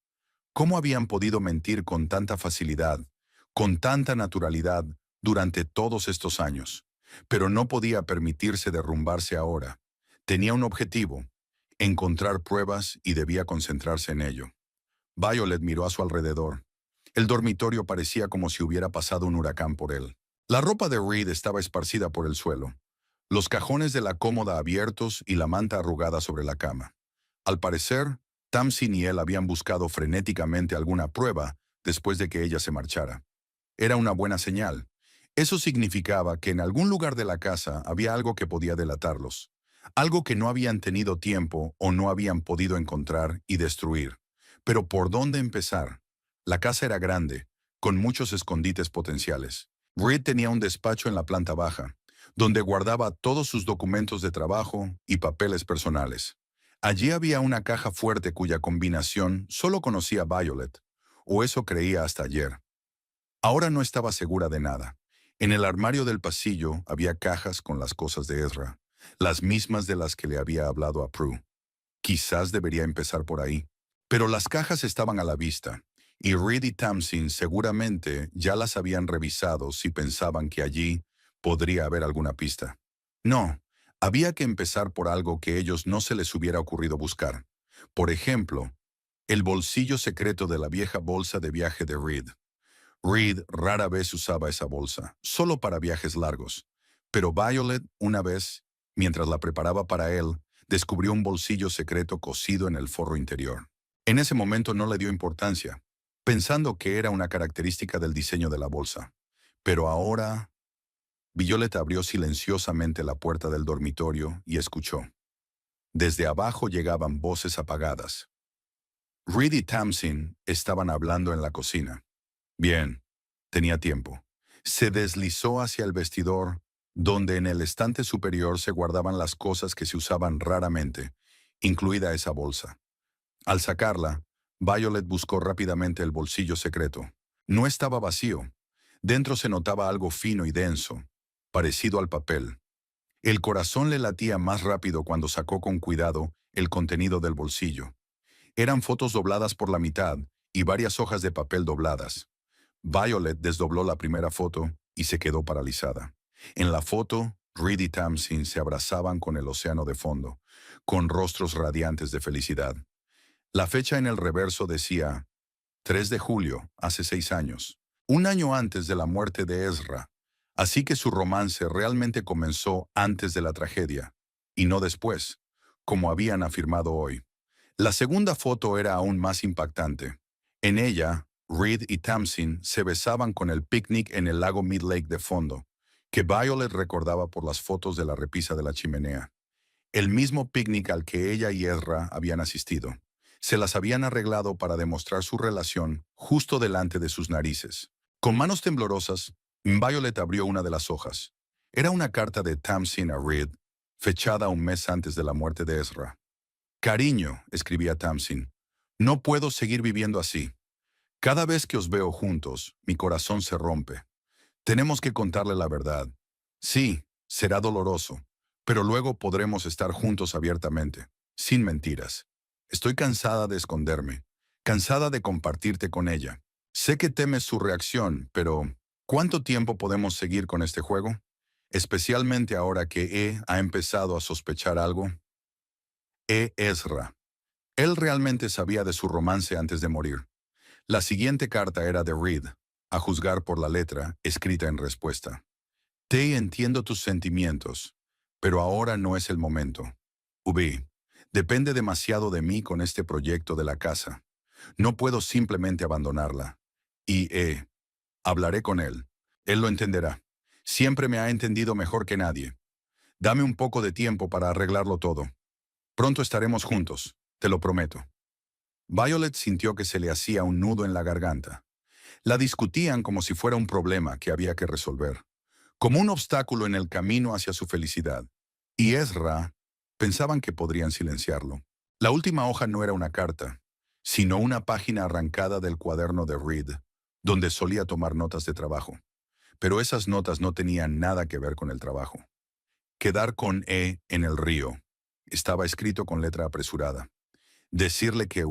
Cómo habían podido mentir con tanta facilidad, con tanta naturalidad, durante todos estos años. Pero no podía permitirse derrumbarse ahora. Tenía un objetivo, encontrar pruebas y debía concentrarse en ello. Violet miró a su alrededor. El dormitorio parecía como si hubiera pasado un huracán por él. La ropa de Reed estaba esparcida por el suelo, los cajones de la cómoda abiertos y la manta arrugada sobre la cama. Al parecer, Tamsin y él habían buscado frenéticamente alguna prueba después de que ella se marchara. Era una buena señal. Eso significaba que en algún lugar de la casa había algo que podía delatarlos, algo que no habían tenido tiempo o no habían podido encontrar y destruir. Pero ¿por dónde empezar? La casa era grande, con muchos escondites potenciales. Reed tenía un despacho en la planta baja, donde guardaba todos sus documentos de trabajo y papeles personales. Allí había una caja fuerte cuya combinación solo conocía Violet, o eso creía hasta ayer. Ahora no estaba segura de nada. En el armario del pasillo había cajas con las cosas de Ezra, las mismas de las que le había hablado a Prue. Quizás debería empezar por ahí. Pero las cajas estaban a la vista, y Reed y Tamsin seguramente ya las habían revisado si pensaban que allí podría haber alguna pista. No, había que empezar por algo que ellos no se les hubiera ocurrido buscar. Por ejemplo, el bolsillo secreto de la vieja bolsa de viaje de Reed. Reed rara vez usaba esa bolsa, solo para viajes largos. Pero Violet, una vez, mientras la preparaba para él, descubrió un bolsillo secreto cosido en el forro interior. En ese momento no le dio importancia, pensando que era una característica del diseño de la bolsa. Pero ahora, Violet abrió silenciosamente la puerta del dormitorio y escuchó. Desde abajo llegaban voces apagadas. Reed y Tamsin estaban hablando en la cocina. Bien, tenía tiempo. Se deslizó hacia el vestidor, donde en el estante superior se guardaban las cosas que se usaban raramente, incluida esa bolsa. Al sacarla, Violet buscó rápidamente el bolsillo secreto. No estaba vacío. Dentro se notaba algo fino y denso, parecido al papel. El corazón le latía más rápido cuando sacó con cuidado el contenido del bolsillo. Eran fotos dobladas por la mitad y varias hojas de papel dobladas. Violet desdobló la primera foto y se quedó paralizada. En la foto, Reed y Tamsin se abrazaban con el océano de fondo, con rostros radiantes de felicidad. La fecha en el reverso decía 3 de julio, hace 6 años, un año antes de la muerte de Ezra, así que su romance realmente comenzó antes de la tragedia, y no después, como habían afirmado hoy. La segunda foto era aún más impactante. En ella, Reed y Tamsin se besaban con el picnic en el lago Mid Lake de fondo, que Violet recordaba por las fotos de la repisa de la chimenea. El mismo picnic al que ella y Ezra habían asistido. Se las habían arreglado para demostrar su relación justo delante de sus narices. Con manos temblorosas, Violet abrió una de las hojas. Era una carta de Tamsin a Reed, fechada un mes antes de la muerte de Ezra. Cariño, escribía Tamsin, no puedo seguir viviendo así. Cada vez que os veo juntos, mi corazón se rompe. Tenemos que contarle la verdad. Sí, será doloroso, pero luego podremos estar juntos abiertamente, sin mentiras. Estoy cansada de esconderme, cansada de compartirte con ella. Sé que temes su reacción, pero ¿cuánto tiempo podemos seguir con este juego? Especialmente ahora que ha empezado a sospechar algo. Ezra. Él realmente sabía de su romance antes de morir. La siguiente carta era de Reed, a juzgar por la letra, escrita en respuesta. Te entiendo tus sentimientos, pero ahora no es el momento. Depende demasiado de mí con este proyecto de la casa. No puedo simplemente abandonarla. Y, hablaré con él. Él lo entenderá. Siempre me ha entendido mejor que nadie. Dame un poco de tiempo para arreglarlo todo. Pronto estaremos juntos, te lo prometo. Violet sintió que se le hacía un nudo en la garganta. La discutían como si fuera un problema que había que resolver, como un obstáculo en el camino hacia su felicidad. Y Ezra pensaban que podrían silenciarlo. La última hoja no era una carta, sino una página arrancada del cuaderno de Reed, donde solía tomar notas de trabajo. Pero esas notas no tenían nada que ver con el trabajo. Quedar con en el río. Estaba escrito con letra apresurada. Decirle que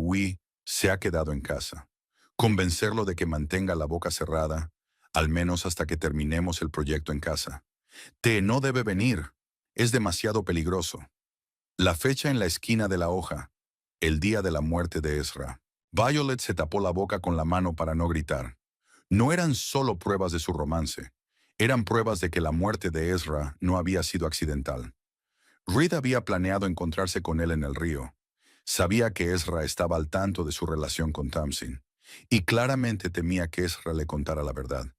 se ha quedado en casa. Convencerlo de que mantenga la boca cerrada, al menos hasta que terminemos el proyecto en casa. No debe venir. Es demasiado peligroso. La fecha en la esquina de la hoja. El día de la muerte de Ezra. Violet se tapó la boca con la mano para no gritar. No eran solo pruebas de su romance. Eran pruebas de que la muerte de Ezra no había sido accidental. Reed había planeado encontrarse con él en el río. Sabía que Ezra estaba al tanto de su relación con Tamsin, y claramente temía que Ezra le contara la verdad.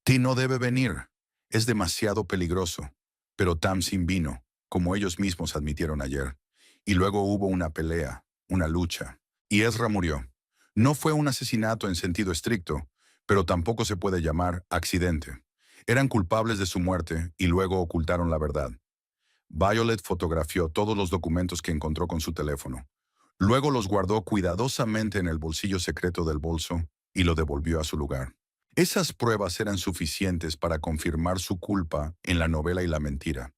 No debe venir. Es demasiado peligroso. Pero Tamsin vino, como ellos mismos admitieron ayer. Y luego hubo una pelea, una lucha. Y Ezra murió. No fue un asesinato en sentido estricto, pero tampoco se puede llamar accidente. Eran culpables de su muerte y luego ocultaron la verdad. Violet fotografió todos los documentos que encontró con su teléfono. Luego los guardó cuidadosamente en el bolsillo secreto del bolso y lo devolvió a su lugar. Esas pruebas eran suficientes para confirmar su culpa en la novela y la mentira.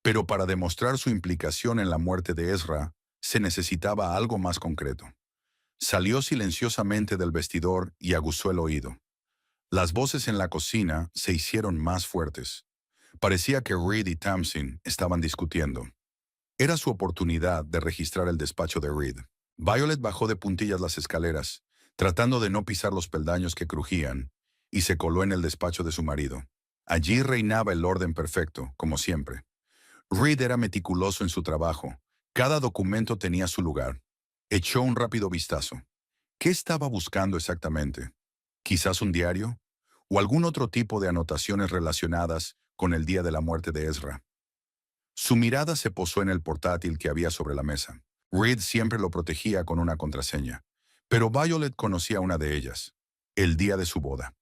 Pero para demostrar su implicación en la muerte de Ezra, se necesitaba algo más concreto. Salió silenciosamente del vestidor y aguzó el oído. Las voces en la cocina se hicieron más fuertes. Parecía que Reed y Tamsin estaban discutiendo. Era su oportunidad de registrar el despacho de Reed. Violet bajó de puntillas las escaleras, tratando de no pisar los peldaños que crujían, y se coló en el despacho de su marido. Allí reinaba el orden perfecto, como siempre. Reed era meticuloso en su trabajo. Cada documento tenía su lugar. Echó un rápido vistazo. ¿Qué estaba buscando exactamente? ¿Quizás un diario? ¿O algún otro tipo de anotaciones relacionadas con el día de la muerte de Ezra? Su mirada se posó en el portátil que había sobre la mesa. Reed siempre lo protegía con una contraseña, pero Violet conocía una de ellas: el día de su boda.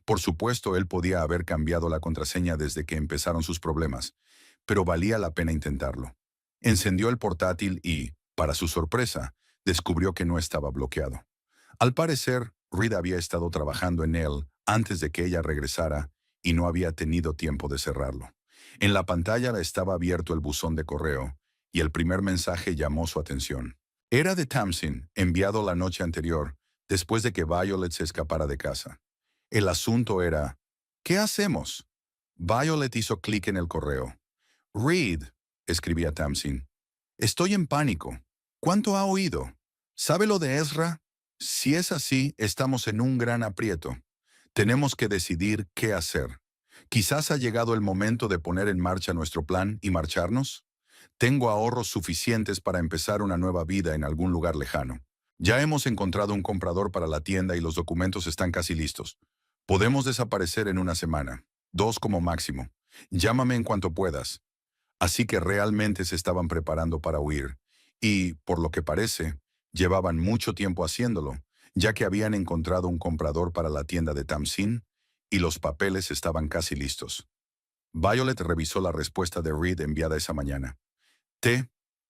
Por supuesto, él podía haber cambiado la contraseña desde que empezaron sus problemas, pero valía la pena intentarlo. Encendió el portátil y, para su sorpresa, descubrió que no estaba bloqueado. Al parecer, Reed había estado trabajando en él antes de que ella regresara y no había tenido tiempo de cerrarlo. En la pantalla estaba abierto el buzón de correo y el primer mensaje llamó su atención. Era de Tamsin, enviado la noche anterior, después de que Violet se escapara de casa. El asunto era: ¿qué hacemos? Violet hizo clic en el correo. Reed, escribía Tamsin, estoy en pánico. ¿Cuánto ha oído? ¿Sabe lo de Ezra? Si es así, estamos en un gran aprieto. Tenemos que decidir qué hacer. Quizás ha llegado el momento de poner en marcha nuestro plan y marcharnos. Tengo ahorros suficientes para empezar una nueva vida en algún lugar lejano. Ya hemos encontrado un comprador para la tienda y los documentos están casi listos. Podemos desaparecer en una semana, 2 como máximo. Llámame en cuanto puedas. Así que realmente se estaban preparando para huir, y, por lo que parece, llevaban mucho tiempo haciéndolo, ya que habían encontrado un comprador para la tienda de Tamsin y los papeles estaban casi listos. Violet revisó la respuesta de Reed enviada esa mañana.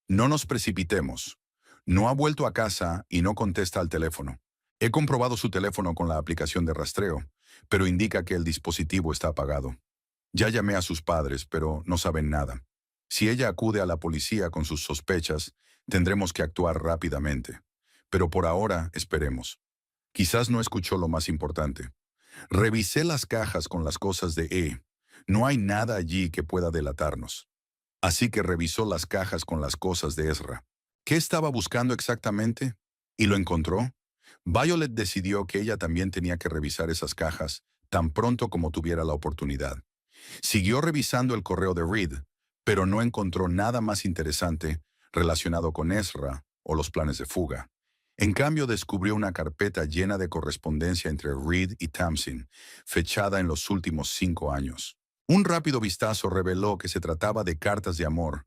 No nos precipitemos. No ha vuelto a casa y no contesta al teléfono. He comprobado su teléfono con la aplicación de rastreo, pero indica que el dispositivo está apagado. Ya llamé a sus padres, pero no saben nada. Si ella acude a la policía con sus sospechas, tendremos que actuar rápidamente. Pero por ahora, esperemos. Quizás no escuchó lo más importante. Revisé las cajas con las cosas de E. No hay nada allí que pueda delatarnos. Así que revisó las cajas con las cosas de Ezra. ¿Qué estaba buscando exactamente? ¿Y lo encontró? Violet decidió que ella también tenía que revisar esas cajas tan pronto como tuviera la oportunidad. Siguió revisando el correo de Reed, pero no encontró nada más interesante relacionado con Ezra o los planes de fuga. En cambio, descubrió una carpeta llena de correspondencia entre Reed y Tamsin, fechada en los últimos 5 años. Un rápido vistazo reveló que se trataba de cartas de amor,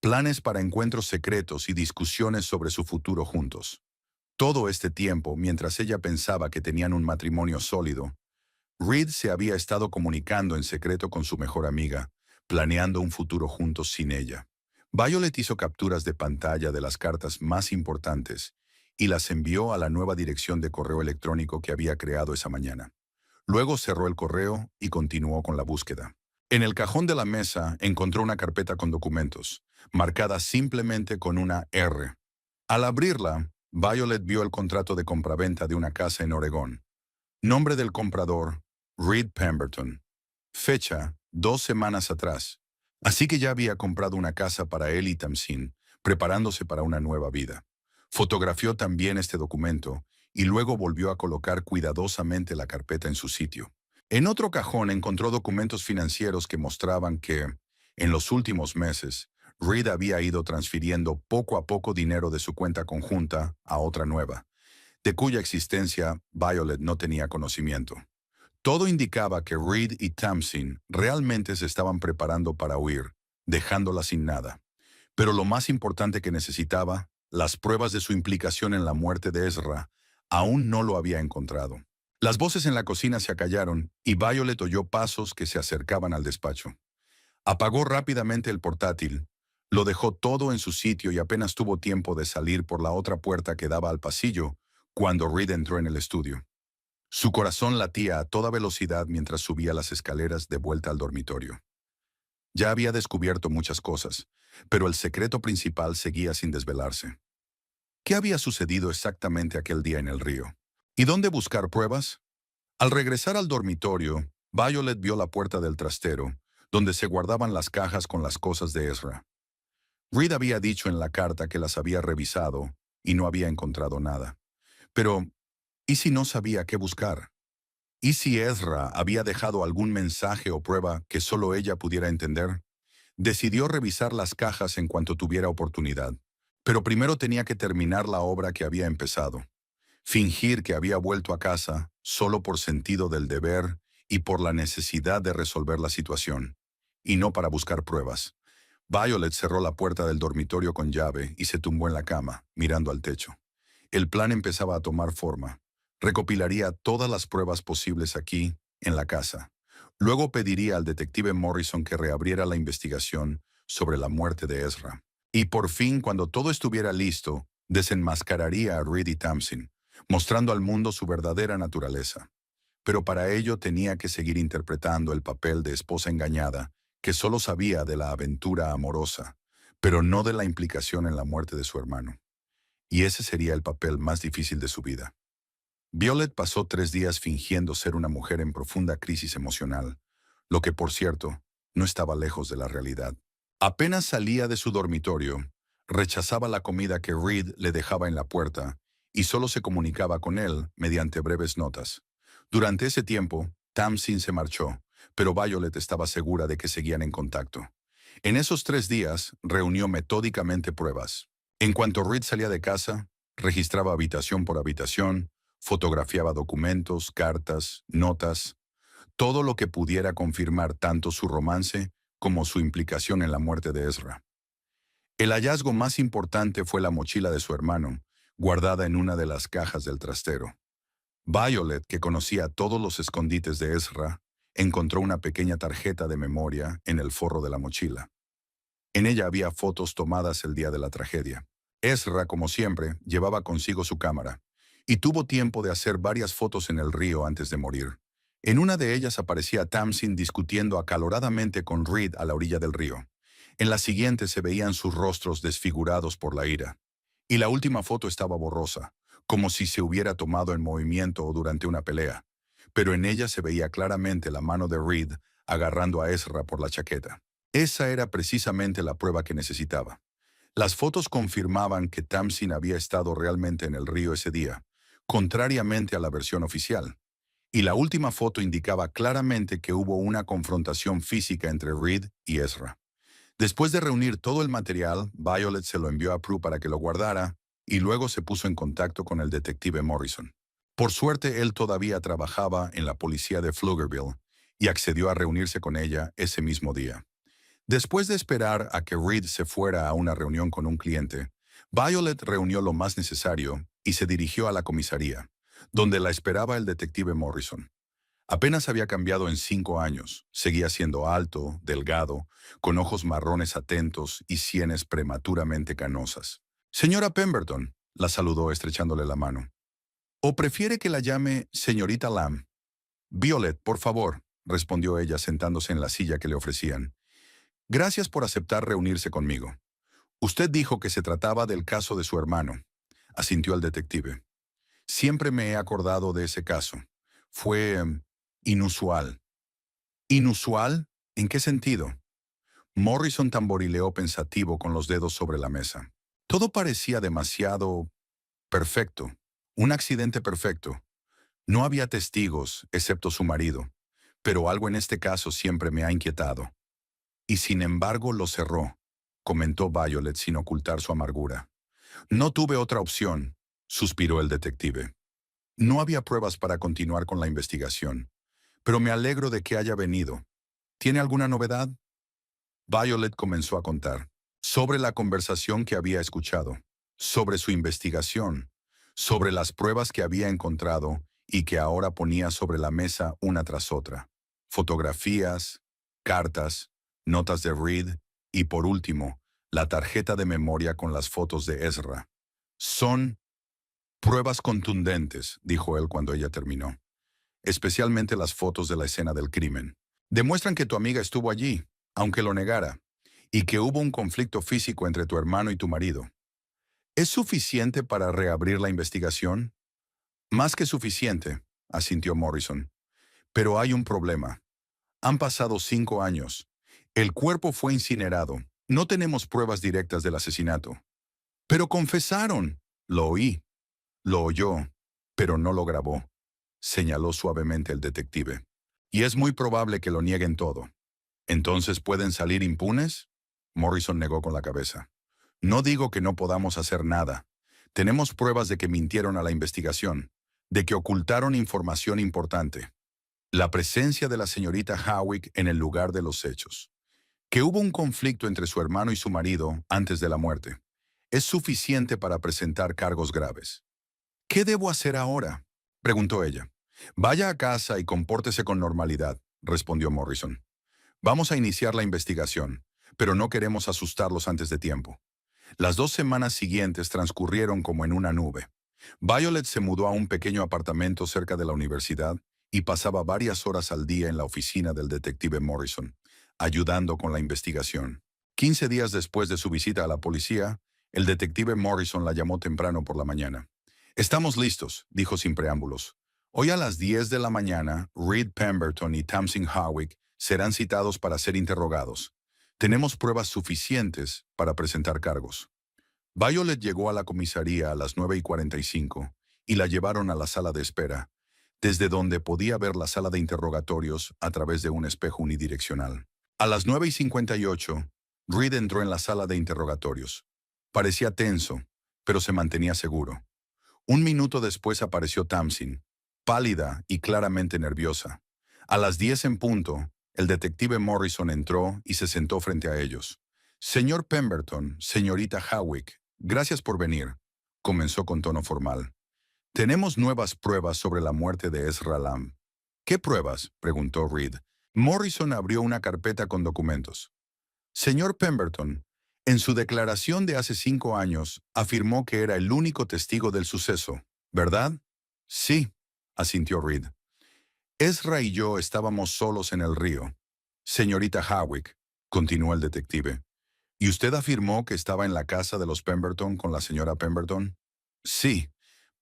planes para encuentros secretos y discusiones sobre su futuro juntos. Todo este tiempo, mientras ella pensaba que tenían un matrimonio sólido, Reed se había estado comunicando en secreto con su mejor amiga, planeando un futuro juntos sin ella. Violet hizo capturas de pantalla de las cartas más importantes y las envió a la nueva dirección de correo electrónico que había creado esa mañana. Luego cerró el correo y continuó con la búsqueda. En el cajón de la mesa encontró una carpeta con documentos, marcada simplemente con una R. Al abrirla, Violet vio el contrato de compraventa de una casa en Oregón. Nombre del comprador: Reed Pemberton. Fecha: 2 semanas atrás. Así que ya había comprado una casa para él y Tamsin, preparándose para una nueva vida. Fotografió también este documento y luego volvió a colocar cuidadosamente la carpeta en su sitio. En otro cajón encontró documentos financieros que mostraban que, en los últimos meses, Reed había ido transfiriendo poco a poco dinero de su cuenta conjunta a otra nueva, de cuya existencia Violet no tenía conocimiento. Todo indicaba que Reed y Tamsin realmente se estaban preparando para huir, dejándola sin nada. Pero lo más importante que necesitaba, las pruebas de su implicación en la muerte de Ezra, aún no lo había encontrado. Las voces en la cocina se acallaron y Violet oyó pasos que se acercaban al despacho. Apagó rápidamente el portátil, lo dejó todo en su sitio y apenas tuvo tiempo de salir por la otra puerta que daba al pasillo cuando Reed entró en el estudio. Su corazón latía a toda velocidad mientras subía las escaleras de vuelta al dormitorio. Ya había descubierto muchas cosas, pero el secreto principal seguía sin desvelarse. ¿Qué había sucedido exactamente aquel día en el río? ¿Y dónde buscar pruebas? Al regresar al dormitorio, Violet vio la puerta del trastero, donde se guardaban las cajas con las cosas de Ezra. Reed había dicho en la carta que las había revisado y no había encontrado nada. Pero, ¿y si no sabía qué buscar? ¿Y si Ezra había dejado algún mensaje o prueba que solo ella pudiera entender? Decidió revisar las cajas en cuanto tuviera oportunidad. Pero primero tenía que terminar la obra que había empezado. Fingir que había vuelto a casa solo por sentido del deber y por la necesidad de resolver la situación, y no para buscar pruebas. Violet cerró la puerta del dormitorio con llave y se tumbó en la cama, mirando al techo. El plan empezaba a tomar forma. Recopilaría todas las pruebas posibles aquí, en la casa. Luego pediría al detective Morrison que reabriera la investigación sobre la muerte de Ezra. Y por fin, cuando todo estuviera listo, desenmascararía a Reed y Tamsin, mostrando al mundo su verdadera naturaleza. Pero para ello tenía que seguir interpretando el papel de esposa engañada, que solo sabía de la aventura amorosa, pero no de la implicación en la muerte de su hermano. Y ese sería el papel más difícil de su vida. Violet pasó 3 días fingiendo ser una mujer en profunda crisis emocional, lo que, por cierto, no estaba lejos de la realidad. Apenas salía de su dormitorio, rechazaba la comida que Reed le dejaba en la puerta y solo se comunicaba con él mediante breves notas. Durante ese tiempo, Tamsin se marchó, pero Violet estaba segura de que seguían en contacto. En esos 3 días, reunió metódicamente pruebas. En cuanto Reed salía de casa, registraba habitación por habitación, fotografiaba documentos, cartas, notas, todo lo que pudiera confirmar tanto su romance como su implicación en la muerte de Ezra. El hallazgo más importante fue la mochila de su hermano, guardada en una de las cajas del trastero. Violet, que conocía todos los escondites de Ezra, encontró una pequeña tarjeta de memoria en el forro de la mochila. En ella había fotos tomadas el día de la tragedia. Ezra, como siempre, llevaba consigo su cámara, y tuvo tiempo de hacer varias fotos en el río antes de morir. En una de ellas aparecía Tamsin discutiendo acaloradamente con Reed a la orilla del río. En la siguiente se veían sus rostros desfigurados por la ira. Y la última foto estaba borrosa, como si se hubiera tomado en movimiento o durante una pelea. Pero en ella se veía claramente la mano de Reed agarrando a Ezra por la chaqueta. Esa era precisamente la prueba que necesitaba. Las fotos confirmaban que Tamsin había estado realmente en el río ese día, contrariamente a la versión oficial. Y la última foto indicaba claramente que hubo una confrontación física entre Reed y Ezra. Después de reunir todo el material, Violet se lo envió a Prue para que lo guardara y luego se puso en contacto con el detective Morrison. Por suerte, él todavía trabajaba en la policía de Pflugerville y accedió a reunirse con ella ese mismo día. Después de esperar a que Reed se fuera a una reunión con un cliente, Violet reunió lo más necesario y se dirigió a la comisaría, donde la esperaba el detective Morrison. Apenas había cambiado en 5 años, seguía siendo alto, delgado, con ojos marrones atentos y sienes prematuramente canosas. «Señora Pemberton», la saludó estrechándole la mano. «¿O prefiere que la llame señorita Lamb?» «Violet, por favor», respondió ella sentándose en la silla que le ofrecían. «Gracias por aceptar reunirse conmigo. Usted dijo que se trataba del caso de su hermano», asintió el detective. «Siempre me he acordado de ese caso. Fue inusual». «¿Inusual? ¿En qué sentido?» Morrison tamborileó pensativo con los dedos sobre la mesa. Todo parecía demasiado perfecto. Un accidente perfecto. No había testigos, excepto su marido. Pero algo en este caso siempre me ha inquietado. Y sin embargo lo cerró, comentó Violet sin ocultar su amargura. «No tuve otra opción», suspiró el detective. «No había pruebas para continuar con la investigación. pero me alegro de que haya venido. ¿Tiene alguna novedad? Violet comenzó a contar sobre la conversación que había escuchado, sobre su investigación, sobre las pruebas que había encontrado y que ahora ponía sobre la mesa una tras otra. Fotografías, cartas, notas de Reed y, por último, la tarjeta de memoria con las fotos de Ezra. Son pruebas contundentes, dijo él cuando ella terminó, especialmente las fotos de la escena del crimen. Demuestran que tu amiga estuvo allí, aunque lo negara, y que hubo un conflicto físico entre tu hermano y tu marido. ¿Es suficiente para reabrir la investigación? Más que suficiente, asintió Morrison. Pero hay un problema. Han pasado 5 años. El cuerpo fue incinerado. No tenemos pruebas directas del asesinato. Pero confesaron. Lo oí. Lo oyó, pero no lo grabó, señaló suavemente el detective. Y es muy probable que lo nieguen todo. ¿Entonces pueden salir impunes? Morrison negó con la cabeza. No digo que no podamos hacer nada. Tenemos pruebas de que mintieron a la investigación, de que ocultaron información importante. La presencia de la señorita Howick en el lugar de los hechos. Que hubo un conflicto entre su hermano y su marido antes de la muerte. Es suficiente para presentar cargos graves. ¿Qué debo hacer ahora?, preguntó ella. Vaya a casa y compórtese con normalidad, respondió Morrison. Vamos a iniciar la investigación, pero no queremos asustarlos antes de tiempo. Las 2 semanas siguientes transcurrieron como en una nube. Violet se mudó a un pequeño apartamento cerca de la universidad y pasaba varias horas al día en la oficina del detective Morrison, ayudando con la investigación. 15 días después de su visita a la policía, el detective Morrison la llamó temprano por la mañana. Estamos listos, dijo sin preámbulos. Hoy a las 10 de la mañana, Reed Pemberton y Tamsin Howick serán citados para ser interrogados. Tenemos pruebas suficientes para presentar cargos. Violet llegó a la comisaría a las 9:45 y la llevaron a la sala de espera, desde donde podía ver la sala de interrogatorios a través de un espejo unidireccional. A las 9:58, Reed entró en la sala de interrogatorios. Parecía tenso, pero se mantenía seguro. Un minuto después apareció Tamsin, pálida y claramente nerviosa. A las 10 en punto, el detective Morrison entró y se sentó frente a ellos. Señor Pemberton, señorita Howick, gracias por venir, comenzó con tono formal. Tenemos nuevas pruebas sobre la muerte de Ezra Lamb. ¿Qué pruebas?, preguntó Reed. Morrison abrió una carpeta con documentos. Señor Pemberton, en su declaración de hace 5 años, afirmó que era el único testigo del suceso, ¿verdad? Sí, asintió Reed. Ezra y yo estábamos solos en el río. Señorita Howick, continuó el detective, ¿y usted afirmó que estaba en la casa de los Pemberton con la señora Pemberton? Sí,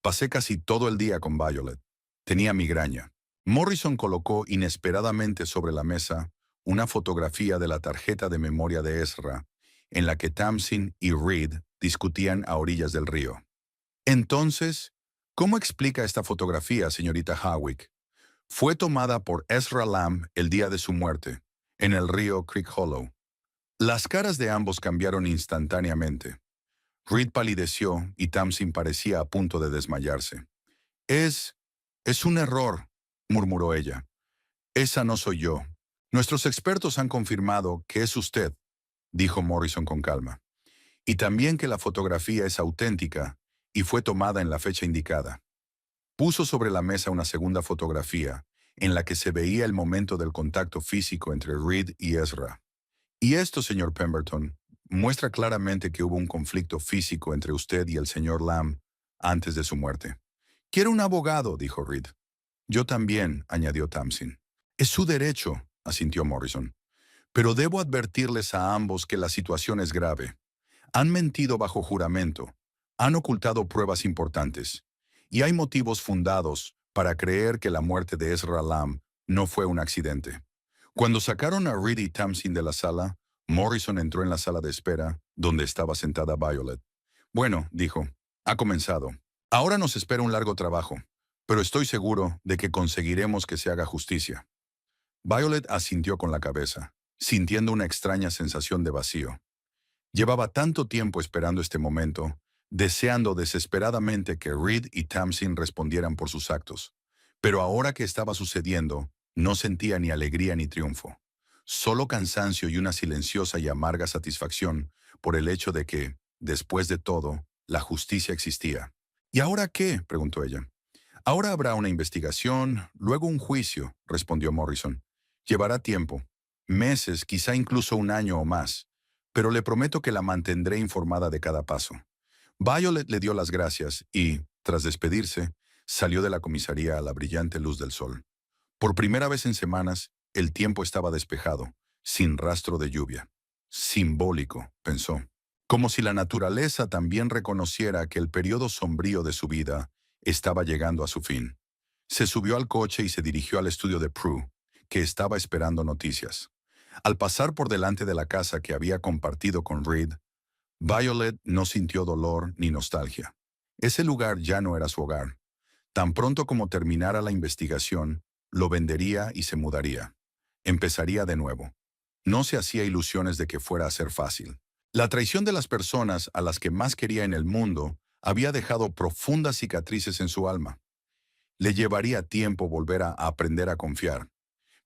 pasé casi todo el día con Violet. Tenía migraña. Morrison colocó inesperadamente sobre la mesa una fotografía de la tarjeta de memoria de Ezra, en la que Tamsin y Reed discutían a orillas del río. Entonces, ¿cómo explica esta fotografía, señorita Howick? Fue tomada por Ezra Lamb el día de su muerte, en el río Creek Hollow. Las caras de ambos cambiaron instantáneamente. Reed palideció y Tamsin parecía a punto de desmayarse. Es un error, murmuró ella. Esa no soy yo. Nuestros expertos han confirmado que es usted, dijo Morrison con calma. Y también que la fotografía es auténtica y fue tomada en la fecha indicada. Puso sobre la mesa una segunda fotografía, en la que se veía el momento del contacto físico entre Reed y Ezra. Y esto, señor Pemberton, muestra claramente que hubo un conflicto físico entre usted y el señor Lamb antes de su muerte. Quiero un abogado, dijo Reed. Yo también, añadió Tamsin. Es su derecho, asintió Morrison. Pero debo advertirles a ambos que la situación es grave. Han mentido bajo juramento, han ocultado pruebas importantes, y hay motivos fundados para creer que la muerte de Ezra Lamb no fue un accidente. Cuando sacaron a Reed y Tamsin de la sala, Morrison entró en la sala de espera, donde estaba sentada Violet. Bueno, dijo, ha comenzado. Ahora nos espera un largo trabajo, pero estoy seguro de que conseguiremos que se haga justicia. Violet asintió con la cabeza, sintiendo una extraña sensación de vacío. Llevaba tanto tiempo esperando este momento, deseando desesperadamente que Reed y Tamsin respondieran por sus actos. Pero ahora que estaba sucediendo, No sentía ni alegría ni triunfo, solo cansancio y una silenciosa y amarga satisfacción por el hecho de que, después de todo, la justicia existía. ¿Y ahora qué?, preguntó ella. Ahora habrá una investigación, luego un juicio, respondió Morrison. Llevará tiempo, meses, quizá incluso un año o más, pero le prometo que la mantendré informada de cada paso. Violet le dio las gracias y, tras despedirse, salió de la comisaría a la brillante luz del sol. Por primera vez en semanas, el tiempo estaba despejado, sin rastro de lluvia. Simbólico, pensó. Como si la naturaleza también reconociera que el periodo sombrío de su vida estaba llegando a su fin. Se subió al coche y se dirigió al estudio de Prue, que estaba esperando noticias. Al pasar por delante de la casa que había compartido con Reed, Violet no sintió dolor ni nostalgia. Ese lugar ya no era su hogar. Tan pronto como terminara la investigación, lo vendería y se mudaría. Empezaría de nuevo. No se hacía ilusiones de que fuera a ser fácil. La traición de las personas a las que más quería en el mundo había dejado profundas cicatrices en su alma. Le llevaría tiempo volver a aprender a confiar.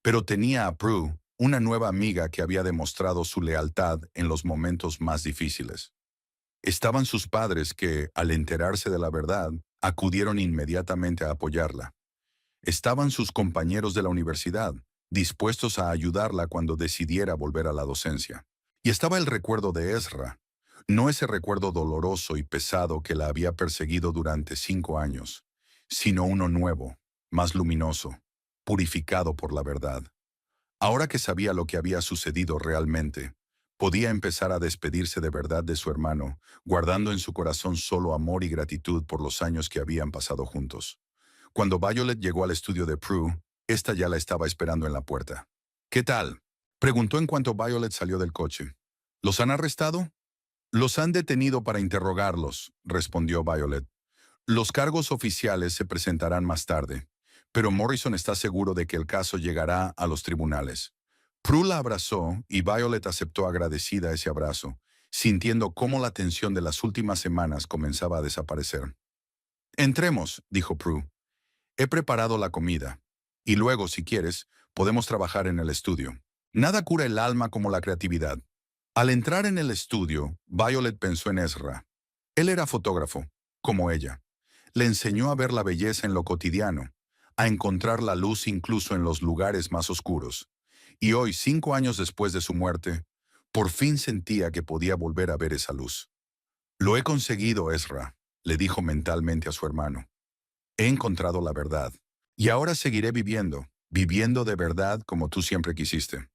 Pero tenía a Prue, una nueva amiga que había demostrado su lealtad en los momentos más difíciles. Estaban sus padres que, al enterarse de la verdad, acudieron inmediatamente a apoyarla. Estaban sus compañeros de la universidad, dispuestos a ayudarla cuando decidiera volver a la docencia. Y estaba el recuerdo de Ezra, no ese recuerdo doloroso y pesado que la había perseguido durante 5 años, sino uno nuevo, más luminoso, purificado por la verdad. Ahora que sabía lo que había sucedido realmente, podía empezar a despedirse de verdad de su hermano, guardando en su corazón solo amor y gratitud por los años que habían pasado juntos. Cuando Violet llegó al estudio de Prue, ésta ya la estaba esperando en la puerta. ¿Qué tal?, preguntó en cuanto Violet salió del coche. ¿Los han arrestado? Los han detenido para interrogarlos, respondió Violet. Los cargos oficiales se presentarán más tarde, pero Morrison está seguro de que el caso llegará a los tribunales. Prue la abrazó y Violet aceptó agradecida ese abrazo, sintiendo cómo la tensión de las últimas semanas comenzaba a desaparecer. Entremos, dijo Prue. He preparado la comida. Y luego, si quieres, podemos trabajar en el estudio. Nada cura el alma como la creatividad. Al entrar en el estudio, Violet pensó en Ezra. Él era fotógrafo, como ella. Le enseñó a ver la belleza en lo cotidiano, a encontrar la luz incluso en los lugares más oscuros. Y hoy, 5 años después de su muerte, por fin sentía que podía volver a ver esa luz. Lo he conseguido, Ezra, le dijo mentalmente a su hermano. He encontrado la verdad. Y ahora seguiré viviendo, viviendo de verdad como tú siempre quisiste.